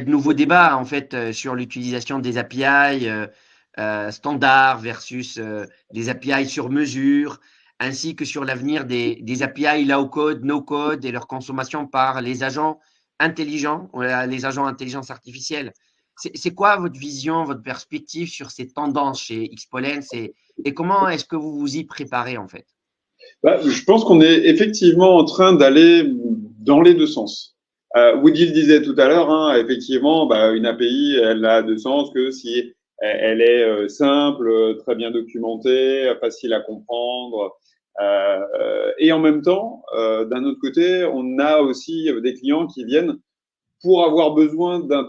de nouveaux débats en fait sur l'utilisation des API standards versus des API sur mesure, ainsi que sur l'avenir des API low code, no code et leur consommation par les agents intelligents, les agents intelligence artificielle. C'est quoi votre vision, votre perspective sur ces tendances chez Xpolens et comment est-ce que vous vous y préparez en fait? Je pense qu'on est effectivement en train d'aller dans les deux sens. Woody le disait tout à l'heure, hein, effectivement, une API, elle a de sens que si elle est simple, très bien documentée, facile à comprendre. Et en même temps, d'un autre côté, on a aussi des clients qui viennent pour avoir besoin d'un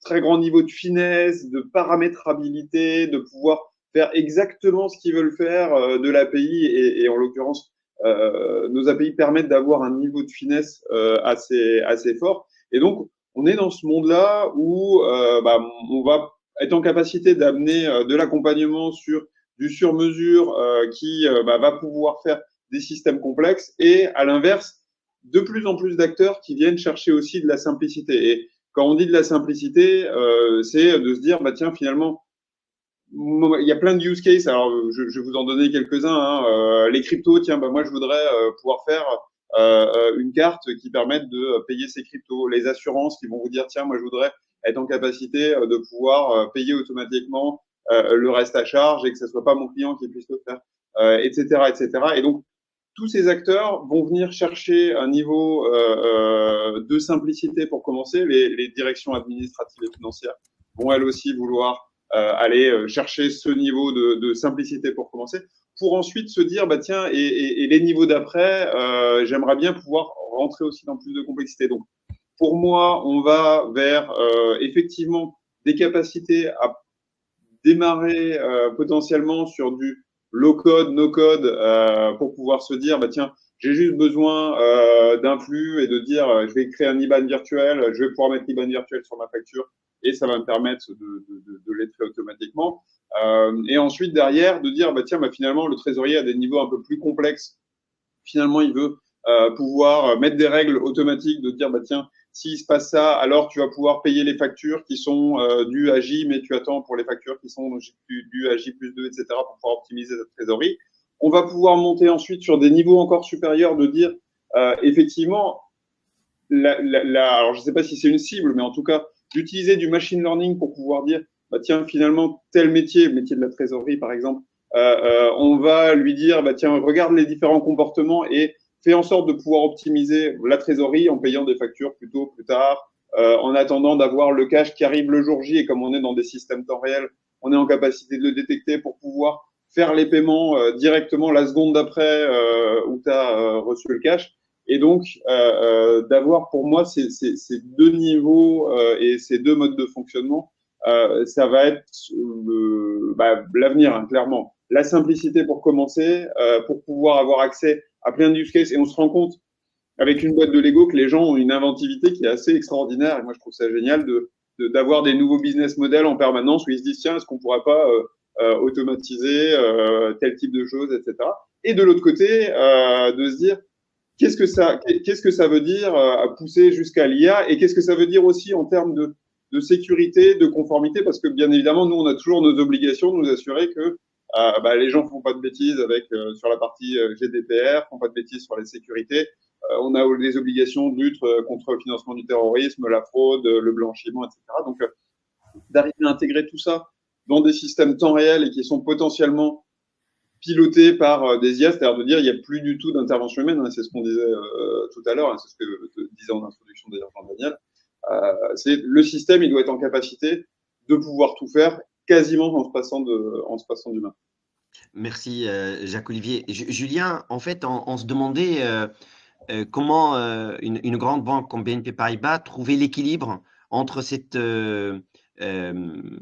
très grand niveau de finesse, de paramétrabilité, de pouvoir faire exactement ce qu'ils veulent faire de l'API. Et en l'occurrence, nos API permettent d'avoir un niveau de finesse assez fort. Et donc, on est dans ce monde-là où on va être en capacité d'amener de l'accompagnement sur du sur-mesure qui va pouvoir faire des systèmes complexes et à l'inverse, de plus en plus d'acteurs qui viennent chercher aussi de la simplicité. Et quand on dit de la simplicité, c'est de se dire, tiens, finalement, il y a plein de use cases. Alors, je vais vous en donner quelques-uns. Hein. Les cryptos, tiens, moi, je voudrais pouvoir faire une carte qui permette de payer ces cryptos. Les assurances qui vont vous dire, tiens, moi, je voudrais être en capacité de pouvoir payer automatiquement le reste à charge et que ce soit pas mon client qui puisse le faire, etc., etc. Et donc, tous ces acteurs vont venir chercher un niveau de simplicité pour commencer. Les directions administratives et financières vont elles aussi vouloir aller chercher ce niveau de simplicité pour commencer, pour ensuite se dire, tiens, et les niveaux d'après, j'aimerais bien pouvoir rentrer aussi dans plus de complexité. Donc, pour moi, on va vers effectivement des capacités à démarrer potentiellement sur du low code, no code, pour pouvoir se dire, tiens, j'ai juste besoin d'un flux et de dire, je vais créer un IBAN virtuel, je vais pouvoir mettre l'IBAN virtuel sur ma facture et ça va me permettre de l'être automatiquement. Et ensuite, derrière, de dire, tiens, finalement, le trésorier a des niveaux un peu plus complexes. Finalement, il veut pouvoir mettre des règles automatiques, de dire, tiens, s'il se passe ça, alors tu vas pouvoir payer les factures qui sont dues à J, mais tu attends pour les factures qui sont dues à J+2, etc., pour pouvoir optimiser ta trésorerie. On va pouvoir monter ensuite sur des niveaux encore supérieurs de dire, effectivement, alors je ne sais pas si c'est une cible, mais en tout cas, d'utiliser du machine learning pour pouvoir dire, bah, tiens, finalement, tel métier, métier de la trésorerie par exemple, on va lui dire, bah, tiens, regarde les différents comportements et fais en sorte de pouvoir optimiser la trésorerie en payant des factures plutôt plus tard, en attendant d'avoir le cash qui arrive le jour J. Et comme on est dans des systèmes temps réel, on est en capacité de le détecter pour pouvoir faire les paiements directement la seconde d'après où tu as reçu le cash. Et donc, d'avoir pour moi ces deux niveaux et ces deux modes de fonctionnement, ça va être l'avenir, hein, clairement. La simplicité pour commencer, pour pouvoir avoir accès à plein de use cases. Et on se rend compte avec une boîte de Lego que les gens ont une inventivité qui est assez extraordinaire. Et moi, je trouve ça génial d'avoir des nouveaux business models en permanence où ils se disent, tiens, est-ce qu'on pourrait pas automatiser tel type de choses, etc. Et de l'autre côté, de se dire, qu'est-ce que ça veut dire à pousser jusqu'à l'IA et qu'est-ce que ça veut dire aussi en termes de sécurité, de conformité, parce que bien évidemment, nous, on a toujours nos obligations de nous assurer que les gens font pas de bêtises avec sur la partie GDPR, font pas de bêtises sur les sécurités. On a des obligations de lutte contre le financement du terrorisme, la fraude, le blanchiment, etc. Donc, d'arriver à intégrer tout ça dans des systèmes temps réel et qui sont potentiellement pilotés par des IA, c'est-à-dire de dire il n'y a plus du tout d'intervention humaine, hein, c'est ce qu'on disait tout à l'heure, hein, c'est ce que disait en introduction d'ailleurs Jean-Daniel, c'est le système, il doit être en capacité de pouvoir tout faire quasiment en se passant d'humain. Merci Jacques-Olivier. Julien, en fait, on se demandait comment une grande banque comme BNP Paribas trouvait l'équilibre entre cette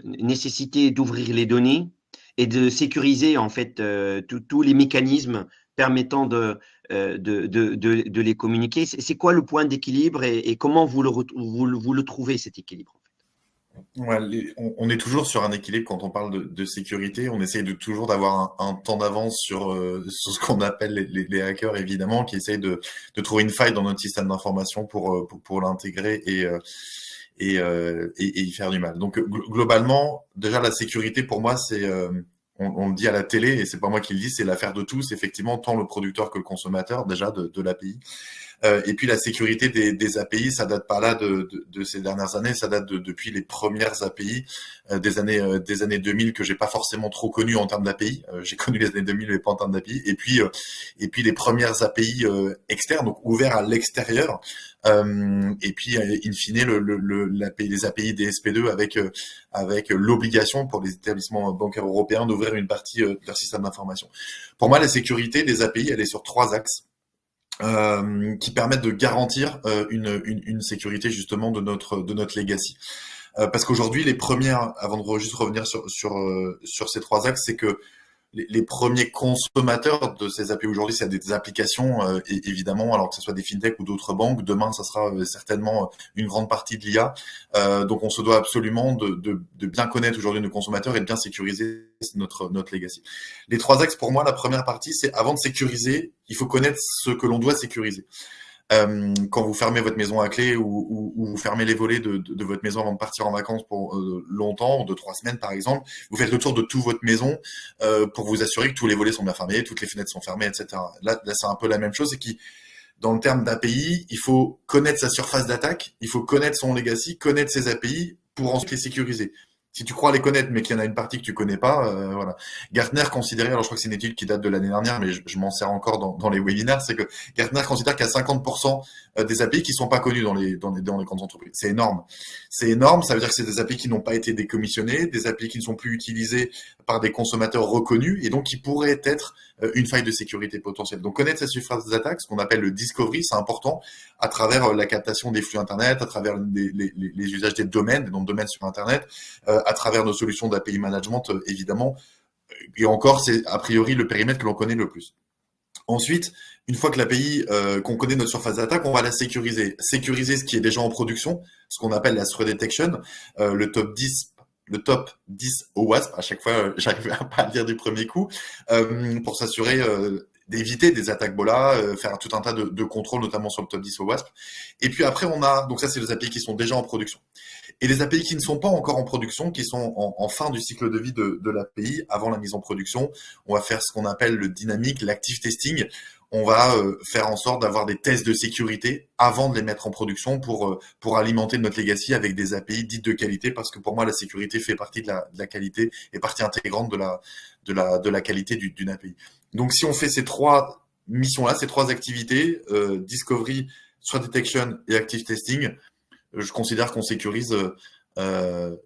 nécessité d'ouvrir les données et de sécuriser en fait tous les mécanismes permettant de les communiquer. C'est quoi le point d'équilibre et comment vous le trouvez cet équilibre en fait? Ouais, on est toujours sur un équilibre quand on parle de sécurité. On essaye toujours d'avoir un temps d'avance sur ce qu'on appelle les hackers, évidemment, qui essayent de trouver une faille dans notre système d'information pour l'intégrer et y faire du mal. Donc globalement, déjà la sécurité pour moi c'est on le dit à la télé et c'est pas moi qui le dis, c'est l'affaire de tous, effectivement, tant le producteur que le consommateur déjà de l'API. Et puis la sécurité des API, ça date pas là de ces dernières années, ça date depuis les premières API des années 2000 que j'ai pas forcément trop connu en termes d'API. J'ai connu les années 2000 mais pas en termes d'API. Et puis les premières API externes, donc ouverts à l'extérieur. Et puis in fine les API DSP2 avec l'obligation pour les établissements bancaires européens d'ouvrir une partie de leur système d'information. Pour moi, la sécurité des API, elle est sur 3 axes. Qui permettent de garantir une sécurité justement de notre legacy. Parce qu'aujourd'hui, les premières, avant de juste revenir sur ces 3 axes, c'est que les premiers consommateurs de ces API aujourd'hui, c'est des applications, évidemment, alors que ce soit des fintechs ou d'autres banques. Demain, ça sera certainement une grande partie de l'IA. Donc, on se doit absolument de bien connaître aujourd'hui nos consommateurs et de bien sécuriser notre legacy. Les 3 axes, pour moi, la première partie, c'est avant de sécuriser, il faut connaître ce que l'on doit sécuriser. Quand vous fermez votre maison à clé ou vous fermez les volets de votre maison avant de partir en vacances pour longtemps, 2-3 semaines par exemple, vous faites le tour de toute votre maison pour vous assurer que tous les volets sont bien fermés, toutes les fenêtres sont fermées, etc. Là c'est un peu la même chose, c'est que dans le terme d'API, il faut connaître sa surface d'attaque, il faut connaître son legacy, connaître ses API pour ensuite les sécuriser. Si tu crois les connaître, mais qu'il y en a une partie que tu connais pas, voilà. Gartner considérait, alors je crois que c'est une étude qui date de l'année dernière, mais je m'en sers encore dans les webinaires, c'est que Gartner considère qu'il y a 50% des API qui sont pas connus dans les grandes entreprises. C'est énorme. C'est énorme. Ça veut dire que c'est des API qui n'ont pas été décommissionnés, des API qui ne sont plus utilisés par des consommateurs reconnus et donc qui pourraient être une faille de sécurité potentielle. Donc connaître sa surface d'attaque, ce qu'on appelle le discovery, c'est important à travers la captation des flux Internet, à travers les usages des domaines, des noms de domaines sur Internet, à travers nos solutions d'API management, évidemment. Et encore, c'est a priori le périmètre que l'on connaît le plus. Ensuite, une fois que l'API, qu'on connaît notre surface d'attaque, on va la sécuriser. Sécuriser ce qui est déjà en production, ce qu'on appelle la threat detection, le top 10 OWASP, à chaque fois, j'arrive pas à le dire du premier coup, pour s'assurer d'éviter des attaques Bola, faire tout un tas de contrôles, notamment sur le top 10 OWASP. Et puis après, donc ça, c'est les API qui sont déjà en production. et les API qui ne sont pas encore en production, qui sont en fin du cycle de vie de l'API, avant la mise en production. On va faire ce qu'on appelle le dynamique, l'active testing. On va faire en sorte d'avoir des tests de sécurité avant de les mettre en production pour alimenter notre legacy avec des API dites de qualité, parce que pour moi, la sécurité fait partie de la qualité et partie intégrante de la qualité d'une API. Donc, si on fait ces trois missions-là, ces trois activités, discovery, threat detection et active testing, je considère qu'on sécurise notre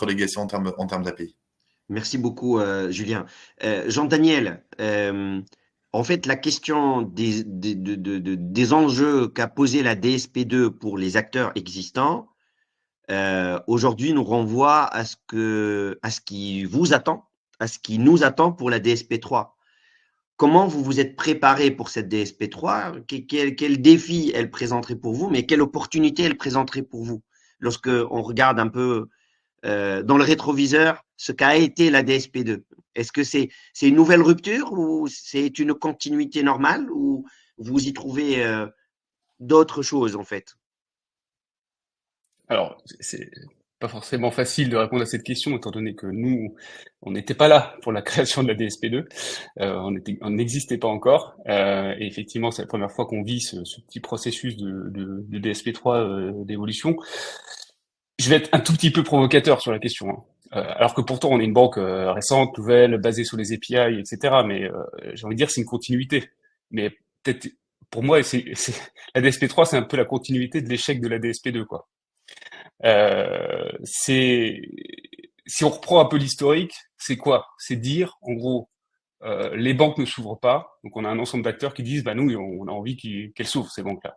legacy en termes d'API. Merci beaucoup, Julien. Jean-Daniel, en fait, la question des enjeux qu'a posé la DSP2 pour les acteurs existants, aujourd'hui nous renvoie à ce qui vous attend, à ce qui nous attend pour la DSP3. Comment vous vous êtes préparé pour cette DSP3? Quel défi elle présenterait pour vous, mais quelle opportunité elle présenterait pour vous lorsque on regarde un peu dans le rétroviseur ce qu'a été la DSP2? Est-ce que c'est une nouvelle rupture ou c'est une continuité normale ou vous y trouvez d'autres choses en fait? Alors, c'est pas forcément facile de répondre à cette question, étant donné que nous, on n'était pas là pour la création de la DSP2, on n'existait pas encore, et effectivement, c'est la première fois qu'on vit ce petit processus de DSP3 d'évolution. Je vais être un tout petit peu provocateur sur la question, hein. Alors que pourtant on est une banque récente, nouvelle, basée sur les API, etc. Mais j'ai envie de dire c'est une continuité. Mais peut-être pour moi, la DSP3, c'est un peu la continuité de l'échec de la DSP2, quoi. Si on reprend un peu l'historique, c'est quoi? C'est dire, en gros, les banques ne s'ouvrent pas, donc on a un ensemble d'acteurs qui disent, bah nous, on a envie qu'elles s'ouvrent, ces banques-là.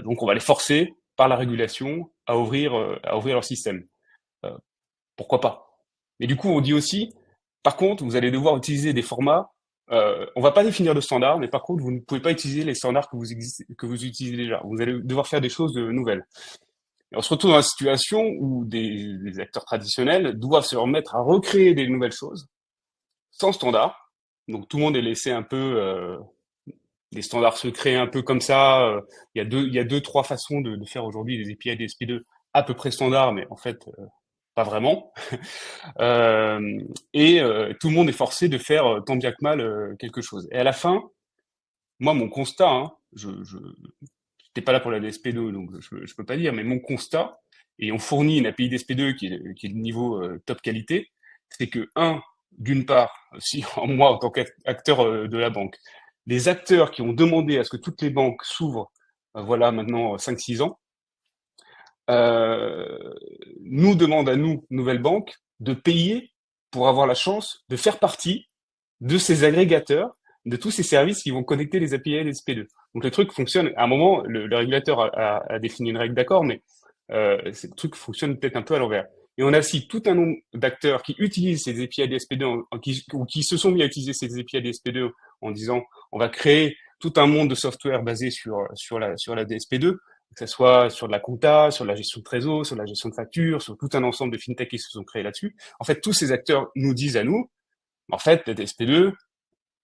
Donc on va les forcer par la régulation à ouvrir leur système. Pourquoi pas? Mais du coup, on dit aussi, par contre, vous allez devoir utiliser des formats. On va pas définir de standard, mais par contre, vous ne pouvez pas utiliser les standards que vous utilisez déjà. Vous allez devoir faire des choses nouvelles. Et on se retrouve dans une situation où des acteurs traditionnels doivent se remettre à recréer des nouvelles choses sans standard. Donc tout le monde est laissé un peu, des standards se créent un peu comme ça. Il y a deux, trois façons de faire aujourd'hui des API DSP2 à peu près standards, mais en fait, pas vraiment. Tout le monde est forcé de faire tant bien que mal quelque chose. Et à la fin, moi, mon constat, hein, je n'étais pas là pour la DSP2, donc je peux pas dire, mais mon constat, et on fournit une API DSP2 qui est de niveau top qualité, c'est que, d'une part, si moi, en tant qu'acteur de la banque, les acteurs qui ont demandé à ce que toutes les banques s'ouvrent, voilà maintenant 5-6 ans, nous demandent à nous, nouvelle banque, de payer pour avoir la chance de faire partie de ces agrégateurs, de tous ces services qui vont connecter les API et les SP2. Donc le truc fonctionne, à un moment, le régulateur a défini une règle d'accord, mais ce truc fonctionne peut-être un peu à l'envers. Et on a aussi tout un nombre d'acteurs qui utilisent ces API DSP2 ou qui se sont mis à utiliser ces API DSP2 en disant on va créer tout un monde de software basé sur la DSP2, que ce soit sur de la compta, sur la gestion de trésor, sur la gestion de factures, sur tout un ensemble de fintech qui se sont créés là-dessus. En fait, tous ces acteurs nous disent à nous, en fait, la DSP2,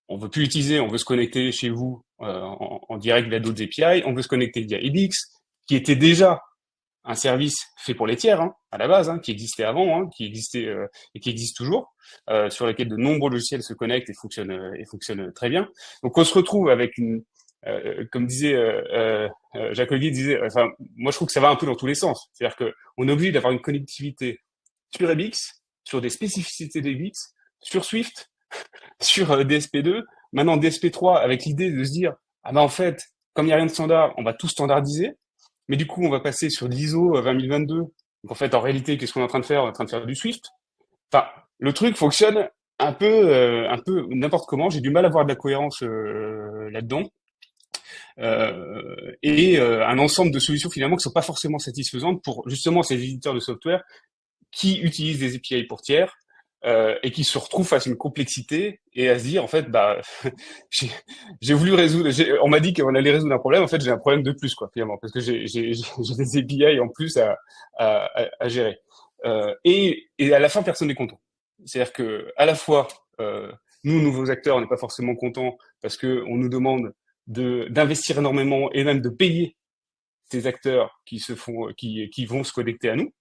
on veut plus l'utiliser, on veut se connecter chez vous en direct via d'autres API, on veut se connecter via edX, qui était déjà un service fait pour les tiers, hein, à la base, hein, qui existait avant, hein, qui existait et qui existe toujours, sur lequel de nombreux logiciels se connectent et fonctionnent très bien. Donc on se retrouve avec comme disait Jacques Olivier disait, enfin moi je trouve que ça va un peu dans tous les sens. C'est-à-dire que on est obligé d'avoir une connectivité sur EBIX, sur des spécificités d'EBIX, sur Swift, sur DSP2, maintenant DSP3 avec l'idée de se dire ah ben en fait comme il n'y a rien de standard, on va tout standardiser. Mais du coup, on va passer sur l'ISO 20022. Donc, en fait, en réalité, qu'est-ce qu'on est en train de faire? On est en train de faire du Swift. Enfin, le truc fonctionne un peu n'importe comment. J'ai du mal à voir de la cohérence là-dedans. Un ensemble de solutions, finalement, qui sont pas forcément satisfaisantes pour, justement, ces éditeurs de software qui utilisent des API pour tiers, et qui se retrouvent face à une complexité et à se dire en fait bah j'ai voulu résoudre, on m'a dit qu'on allait résoudre un problème, en fait j'ai un problème de plus quoi finalement parce que j'ai des API en plus à gérer, et à la fin personne n'est content. C'est-à-dire que à la fois nous nouveaux acteurs on n'est pas forcément contents parce que on nous demande d'investir énormément et même de payer ces acteurs qui vont se connecter à nous.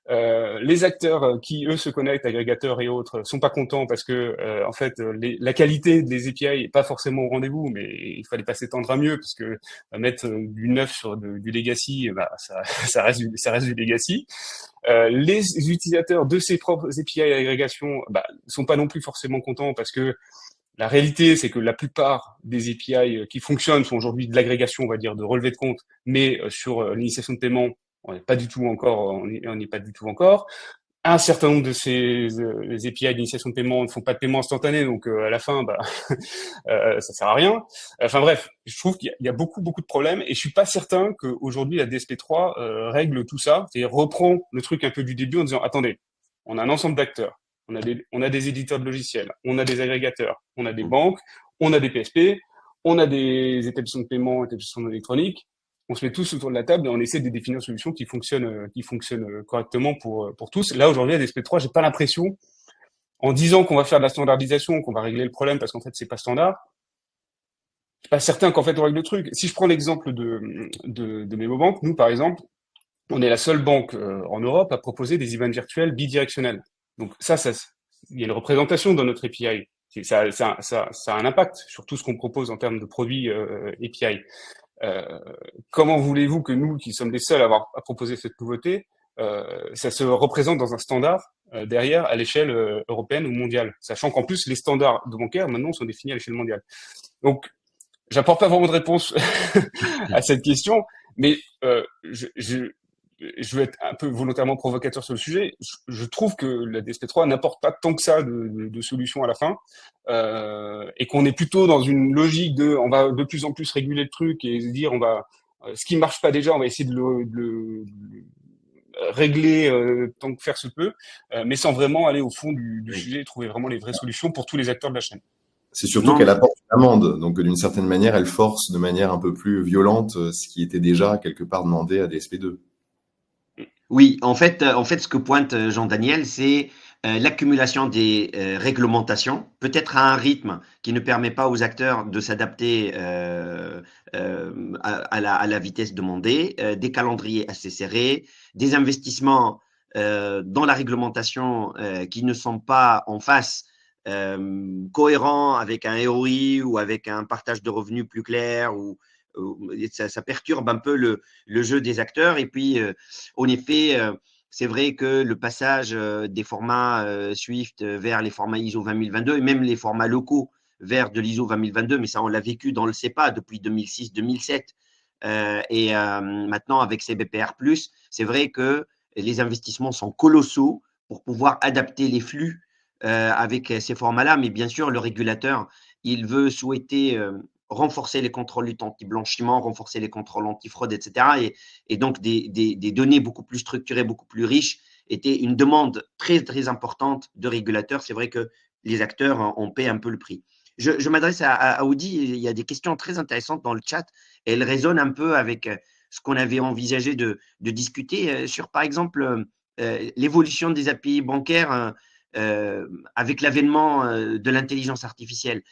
Les acteurs qui, eux, se connectent, agrégateurs et autres, sont pas contents parce que, en fait, la qualité des API est pas forcément au rendez-vous, mais il fallait pas s'étendre à mieux parce que mettre du neuf sur du legacy, bah, ça reste du legacy. Les utilisateurs de ces propres API agrégation, bah, sont pas non plus forcément contents parce que la réalité, c'est que la plupart des API qui fonctionnent sont aujourd'hui de l'agrégation, on va dire, de relevé de compte, mais sur l'initiation de paiement, on n'est pas du tout encore. Un certain nombre de ces API d'initiation de paiement ne font pas de paiement instantané, donc à la fin, bah, ça sert à rien. Enfin bref, je trouve qu'il y a beaucoup de problèmes, et je suis pas certain qu'aujourd'hui la DSP3 règle tout ça, c'est-à-dire reprend le truc un peu du début en disant attendez, on a un ensemble d'acteurs. On a des éditeurs de logiciels, on a des agrégateurs, on a des banques, on a des PSP, on a des établissements de paiement, établissements électroniques. On se met tous autour de la table et on essaie de définir une solution qui fonctionne correctement pour tous. Là, aujourd'hui, à DSP3, j'ai pas l'impression, en disant qu'on va faire de la standardisation, qu'on va régler le problème parce qu'en fait, c'est pas standard, je suis pas certain qu'en fait, on règle le truc. Si je prends l'exemple de MemoBank, nous, par exemple, on est la seule banque en Europe à proposer des IBAN virtuels bidirectionnels. Donc il y a une représentation dans notre API. Ça a un impact sur tout ce qu'on propose en termes de produits API. Comment voulez-vous que nous, qui sommes les seuls à proposer cette nouveauté, ça se représente dans un standard derrière à l'échelle européenne ou mondiale, sachant qu'en plus les standards de bancaires maintenant sont définis à l'échelle mondiale. Donc, j'apporte pas vraiment de réponse à cette question, mais je veux être un peu volontairement provocateur sur le sujet. Je trouve que la DSP3 n'apporte pas tant que ça de solutions à la fin, et qu'on est plutôt dans une logique on va de plus en plus réguler le truc et se dire ce qui marche pas déjà, on va essayer de le régler tant que faire se peut, mais sans vraiment aller au fond du sujet et trouver vraiment les vraies solutions pour tous les acteurs de la chaîne. C'est surtout qu'elle apporte une amende, donc d'une certaine manière, elle force de manière un peu plus violente ce qui était déjà quelque part demandé à DSP2. Oui, en fait, ce que pointe Jean-Daniel, c'est l'accumulation des réglementations, peut-être à un rythme qui ne permet pas aux acteurs de s'adapter à la vitesse demandée, des calendriers assez serrés, des investissements dans la réglementation qui ne sont pas en face cohérents avec un ROI ou avec un partage de revenus plus clair, ou ça perturbe un peu le jeu des acteurs. Et puis, en effet, c'est vrai que le passage des formats Swift vers les formats ISO 20022 et même les formats locaux vers de l'ISO 20022, mais ça, on l'a vécu dans le CEPA depuis 2006-2007. Et maintenant, avec CBPR+, c'est vrai que les investissements sont colossaux pour pouvoir adapter les flux avec ces formats-là. Mais bien sûr, le régulateur, il veut souhaiter renforcer les contrôles anti-blanchiment, renforcer les contrôles anti-fraude, etc. Et donc, des données beaucoup plus structurées, beaucoup plus riches, était une demande très, très importante de régulateurs. C'est vrai que les acteurs en paient un peu le prix. Je m'adresse à Audi. Il y a des questions très intéressantes dans le chat. Et elles résonnent un peu avec ce qu'on avait envisagé de discuter sur, par exemple, l'évolution des API bancaires avec l'avènement de l'intelligence artificielle.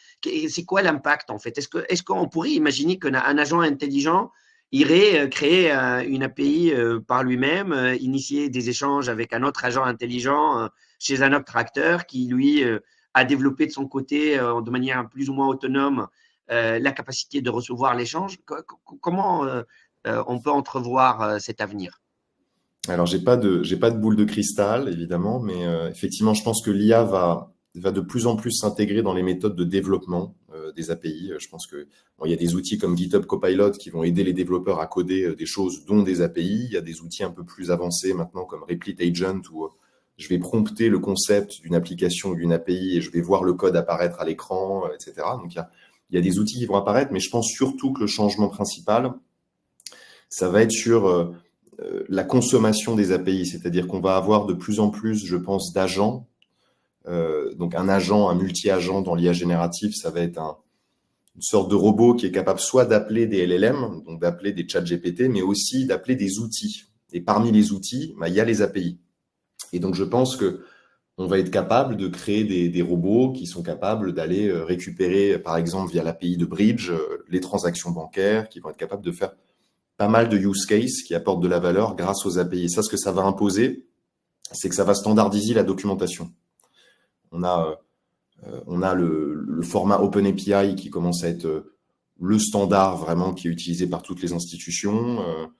C'est quoi l'impact en fait? Est-ce qu'on pourrait imaginer qu'un agent intelligent irait créer une API par lui-même, initier des échanges avec un autre agent intelligent chez un autre acteur qui, lui, a développé de son côté, de manière plus ou moins autonome, la capacité de recevoir l'échange? Comment on peut entrevoir cet avenir? Alors, j'ai pas de boule de cristal, évidemment, mais effectivement, je pense que l'IA va de plus en plus s'intégrer dans les méthodes de développement des API. Je pense que il y a des outils comme GitHub Copilot qui vont aider les développeurs à coder des choses, dont des API. Il y a des outils un peu plus avancés maintenant comme Replit Agent où je vais prompter le concept d'une application ou d'une API et je vais voir le code apparaître à l'écran, etc. Donc, il y a des outils qui vont apparaître, mais je pense surtout que le changement principal, ça va être sur la consommation des API, c'est-à-dire qu'on va avoir de plus en plus, je pense, d'agents. Donc un agent, un multi-agent dans l'IA générative, ça va être une sorte de robot qui est capable soit d'appeler des LLM, donc d'appeler des chats GPT, mais aussi d'appeler des outils. Et parmi les outils, il y a les API. Et donc je pense que on va être capable de créer des robots qui sont capables d'aller récupérer, par exemple, via l'API de Bridge, les transactions bancaires, qui vont être capables de faire pas mal de use cases qui apportent de la valeur grâce aux API. Et ça, ce que ça va imposer, c'est que ça va standardiser la documentation. On a le format OpenAPI qui commence à être le standard vraiment qui est utilisé par toutes les institutions.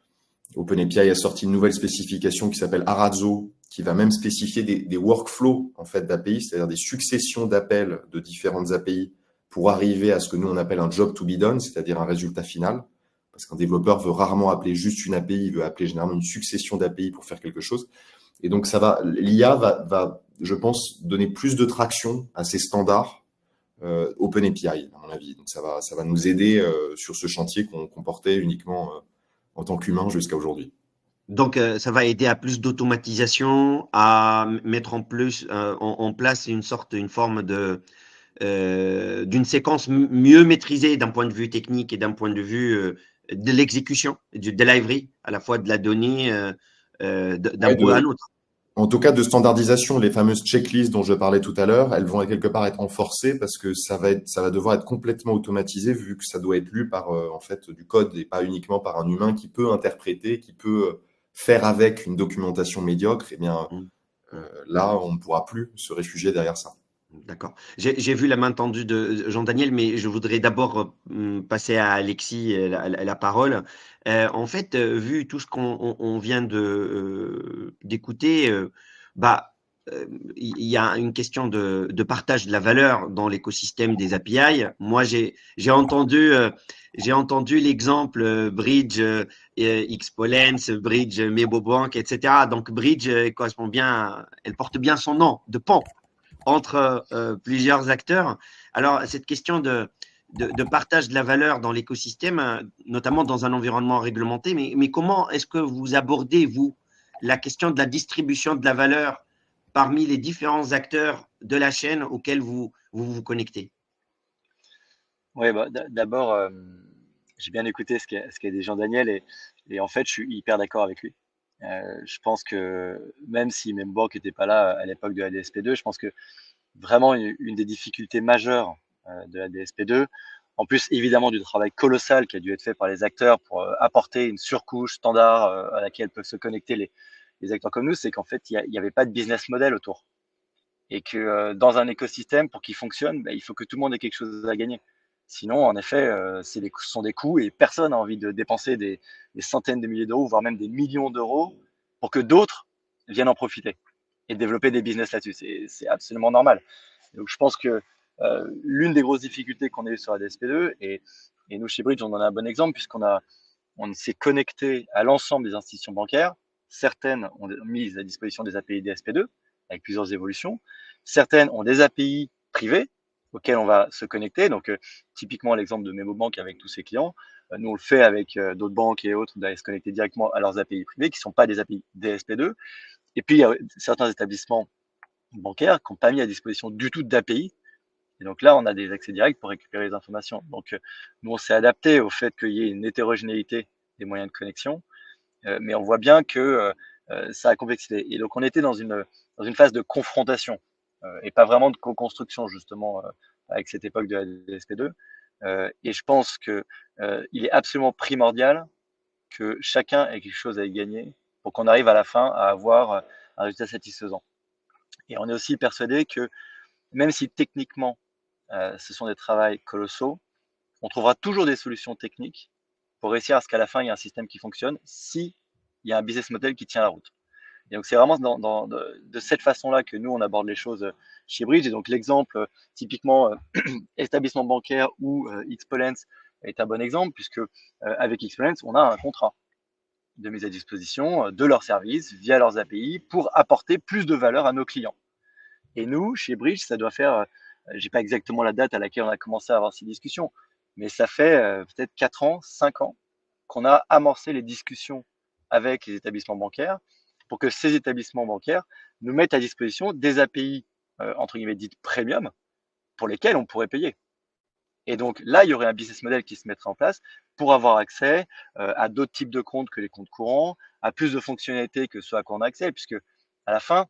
OpenAPI a sorti une nouvelle spécification qui s'appelle Arazo, qui va même spécifier des workflows en fait d'API, c'est-à-dire des successions d'appels de différentes API pour arriver à ce que nous on appelle un job to be done, c'est-à-dire un résultat final. Parce qu'un développeur veut rarement appeler juste une API, il veut appeler généralement une succession d'API pour faire quelque chose. Et donc l'IA va, je pense, donner plus de traction à ces standards OpenAPI, à mon avis. Donc ça va nous aider sur ce chantier qu'on portait uniquement en tant qu'humain jusqu'à aujourd'hui. Donc, ça va aider à plus d'automatisation, à mettre en place une forme d'une séquence mieux maîtrisée d'un point de vue technique et d'un point de vue de l'exécution, du delivery, à la fois de la donnée d'un bout à l'autre. En tout cas, de standardisation, les fameuses checklists dont je parlais tout à l'heure, elles vont quelque part être renforcées parce que ça va devoir être complètement automatisé vu que ça doit être lu par en fait du code et pas uniquement par un humain qui peut interpréter, qui peut faire avec une documentation médiocre. Eh bien, là, on ne pourra plus se réfugier derrière ça. D'accord. J'ai vu la main tendue de Jean-Daniel, mais je voudrais d'abord passer à Alexis la parole. En fait, vu tout ce qu'on vient d'écouter, il y a une question de partage de la valeur dans l'écosystème des API. Moi, j'ai entendu l'exemple Bridge, Xpolens, Bridge, Mebobank, etc. Donc, Bridge elle porte bien son nom de pont entre plusieurs acteurs. Alors, cette question de partage de la valeur dans l'écosystème, notamment dans un environnement réglementé, mais comment est-ce que vous abordez, vous, la question de la distribution de la valeur parmi les différents acteurs de la chaîne auxquels vous connectez? Oui, d'abord, j'ai bien écouté ce qu'a dit Jean-Daniel et en fait, je suis hyper d'accord avec lui. Je pense que même si Membank n'était pas là à l'époque de la DSP2, je pense que vraiment une des difficultés majeures de la DSP2, en plus évidemment du travail colossal qui a dû être fait par les acteurs pour apporter une surcouche standard à laquelle peuvent se connecter les acteurs comme nous, c'est qu'en fait, il n'y avait pas de business model autour. Et que dans un écosystème, pour qu'il fonctionne, il faut que tout le monde ait quelque chose à gagner. Sinon, en effet, ce sont des coûts et personne n'a envie de dépenser des centaines de milliers d'euros, voire même des millions d'euros pour que d'autres viennent en profiter et développer des business là-dessus. C'est absolument normal. Donc, je pense que l'une des grosses difficultés qu'on a eues sur la DSP2, et nous, chez Bridge, on en a un bon exemple, on s'est connecté à l'ensemble des institutions bancaires. Certaines ont mis à disposition des API DSP2 avec plusieurs évolutions. Certaines ont des API privées auxquelles on va se connecter. Donc, typiquement, l'exemple de Memobank avec tous ses clients. Nous, on le fait avec d'autres banques et autres, d'aller se connecter directement à leurs API privées qui ne sont pas des API DSP2. Et puis, il y a certains établissements bancaires qui n'ont pas mis à disposition du tout d'API. Et donc là, on a des accès directs pour récupérer les informations. Donc, nous, on s'est adapté au fait qu'il y ait une hétérogénéité des moyens de connexion. Mais on voit bien que ça a complexité. Et donc, on était dans une phase de confrontation et pas vraiment de co-construction, justement, avec cette époque de la DSP2. Et je pense que il est absolument primordial que chacun ait quelque chose à y gagner pour qu'on arrive à la fin à avoir un résultat satisfaisant. Et on est aussi persuadé que même si techniquement, ce sont des travaux colossaux, on trouvera toujours des solutions techniques pour réussir à ce qu'à la fin, il y ait un système qui fonctionne si il y a un business model qui tient la route. Et donc, c'est vraiment de cette façon-là que nous, on aborde les choses chez Bridge. Et donc, l'exemple, typiquement, établissement bancaire ou Xpolens est un bon exemple, puisque avec Xpolens, on a un contrat de mise à disposition de leurs services via leurs API pour apporter plus de valeur à nos clients. Et nous, chez Bridge, ça doit faire, j'ai pas exactement la date à laquelle on a commencé à avoir ces discussions, mais ça fait peut-être 4 ans, 5 ans qu'on a amorcé les discussions avec les établissements bancaires pour que ces établissements bancaires nous mettent à disposition des API, entre guillemets, dites premium, pour lesquelles on pourrait payer. Et donc là, il y aurait un business model qui se mettrait en place pour avoir accès à d'autres types de comptes que les comptes courants, à plus de fonctionnalités que ce à quoi on a accès, puisque à la fin,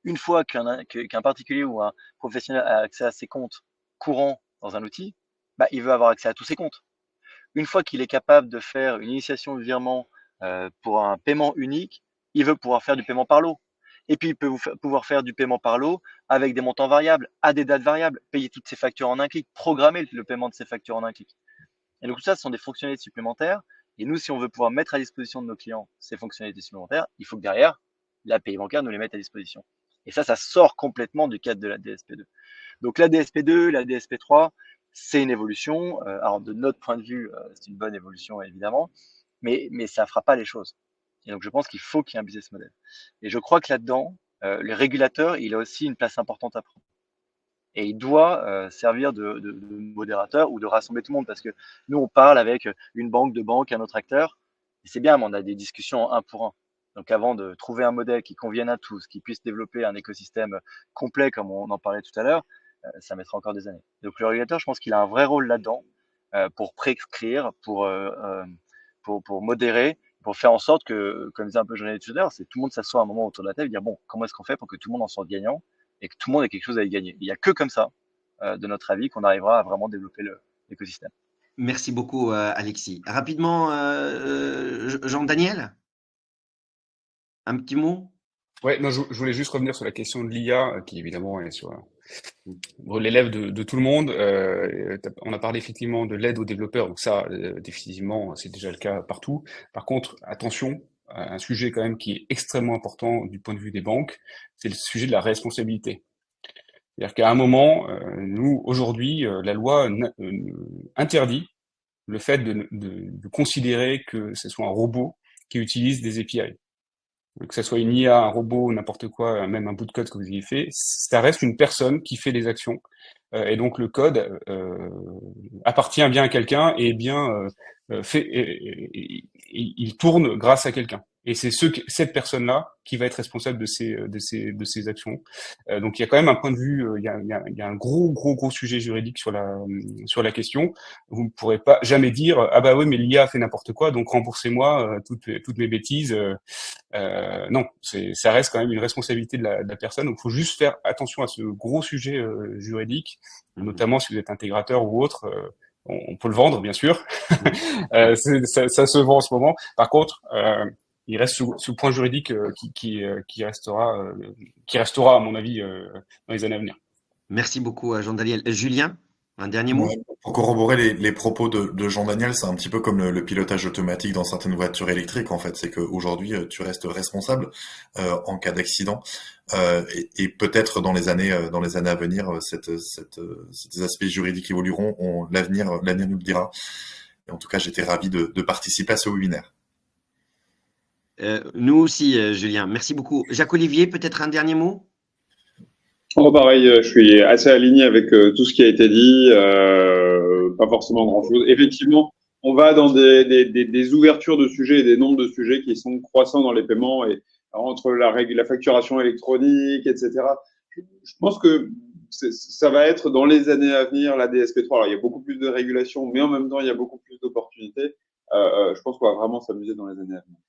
une fois qu'un particulier ou un professionnel a accès à ses comptes courants dans un outil, il veut avoir accès à tous ses comptes. une fois qu'il est capable de faire une initiation de virement pour un paiement unique, il veut pouvoir faire du paiement par lot. Et puis, il peut pouvoir faire du paiement par lot avec des montants variables, à des dates variables, payer toutes ses factures en un clic, programmer le paiement de ses factures en un clic. Et donc, tout ça, ce sont des fonctionnalités supplémentaires. Et nous, si on veut pouvoir mettre à disposition de nos clients ces fonctionnalités supplémentaires, il faut que derrière, l'API bancaire nous les mette à disposition. Et ça sort complètement du cadre de la DSP2. Donc, la DSP2, la DSP3, c'est une évolution. Alors, de notre point de vue, c'est une bonne évolution, évidemment, mais ça ne fera pas les choses. Et donc, je pense qu'il faut qu'il y ait un business model. Et je crois que là-dedans, le régulateur, il a aussi une place importante à prendre. Et il doit servir de modérateur ou de rassembler tout le monde, parce que nous, on parle avec une banque, deux banques, un autre acteur, et c'est bien, mais on a des discussions un pour un. Donc, avant de trouver un modèle qui convienne à tous, qui puisse développer un écosystème complet, comme on en parlait tout à l'heure, ça mettra encore des années. Donc, le régulateur, je pense qu'il a un vrai rôle là-dedans pour prescrire, pour modérer, pour faire en sorte que, comme disait un peu Jean-Yves tout à l'heure, c'est tout le monde s'assoit à un moment autour de la table et dire bon, comment est-ce qu'on fait pour que tout le monde en sorte gagnant et que tout le monde ait quelque chose à y gagner. Il n'y a que comme ça, de notre avis, qu'on arrivera à vraiment développer l'écosystème. Merci beaucoup, Alexis. Rapidement, Jean-Daniel, un petit mot? Ouais, non, je voulais juste revenir sur la question de l'IA, qui évidemment est sur les lèvres de tout le monde. On a parlé effectivement de l'aide aux développeurs, donc ça, définitivement, c'est déjà le cas partout. Par contre, attention, un sujet quand même qui est extrêmement important du point de vue des banques, c'est le sujet de la responsabilité. C'est-à-dire qu'à un moment, nous, aujourd'hui, la loi interdit le fait de considérer que ce soit un robot qui utilise des API. Que ce soit une IA, un robot, n'importe quoi, même un bout de code que vous ayez fait, ça reste une personne qui fait des actions. Et donc le code appartient bien à quelqu'un et bien il tourne grâce à quelqu'un. Et c'est cette personne-là qui va être responsable de ces actions. Donc il y a quand même un point de vue, il y a un gros sujet juridique sur la question. Vous ne pourrez pas jamais dire ah bah oui mais l'IA a fait n'importe quoi donc remboursez-moi toutes mes bêtises. Non, ça reste quand même une responsabilité de la personne. Donc il faut juste faire attention à ce gros sujet juridique, notamment si vous êtes intégrateur ou autre. On peut le vendre, bien sûr. Ça se vend en ce moment. Par contre, il reste ce point juridique qui restera, à mon avis, dans les années à venir. Merci beaucoup, Jean-Daniel. Julien, un dernier mot? Pour corroborer les propos de Jean-Daniel, c'est un petit peu comme le pilotage automatique dans certaines voitures électriques, en fait. C'est qu'aujourd'hui, tu restes responsable en cas d'accident. Et peut-être dans les années à venir, ces aspects juridiques évolueront. L'avenir nous le dira. Et en tout cas, j'étais ravi de participer à ce webinaire. Nous aussi, Julien. Merci beaucoup. Jacques-Olivier, peut-être un dernier mot? Pareil, je suis assez aligné avec tout ce qui a été dit. Pas forcément grand-chose. Effectivement, on va dans des ouvertures de sujets et des nombres de sujets qui sont croissants dans les paiements et entre la facturation électronique, etc. Je pense que ça va être dans les années à venir la DSP3. Alors, il y a beaucoup plus de régulation, mais en même temps, il y a beaucoup plus d'opportunités. Je pense qu'on va vraiment s'amuser dans les années à venir.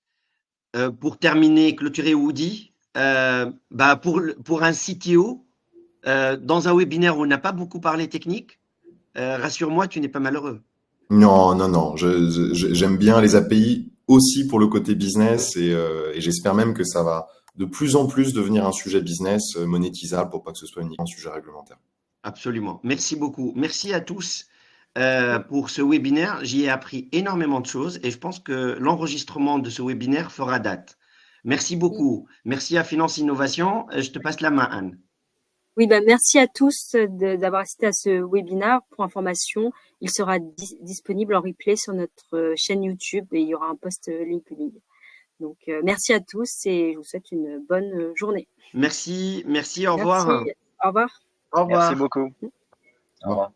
Pour terminer, clôturer Woody, pour un CTO, dans un webinaire où on n'a pas beaucoup parlé technique, rassure-moi, tu n'es pas malheureux. Non. J'aime bien les API aussi pour le côté business et j'espère même que ça va de plus en plus devenir un sujet business monétisable pour pas que ce soit uniquement un sujet réglementaire. Absolument. Merci beaucoup. Merci à tous pour ce webinaire. J'y ai appris énormément de choses et je pense que l'enregistrement de ce webinaire fera date. Merci beaucoup. Merci à Finance Innovation. Je te passe la main, Anne. Oui, merci à tous d'avoir assisté à ce webinaire. Pour information, il sera disponible en replay sur notre chaîne YouTube et il y aura un post LinkedIn. Donc, merci à tous et je vous souhaite une bonne journée. Merci, au revoir. Au revoir. Merci beaucoup. Au revoir.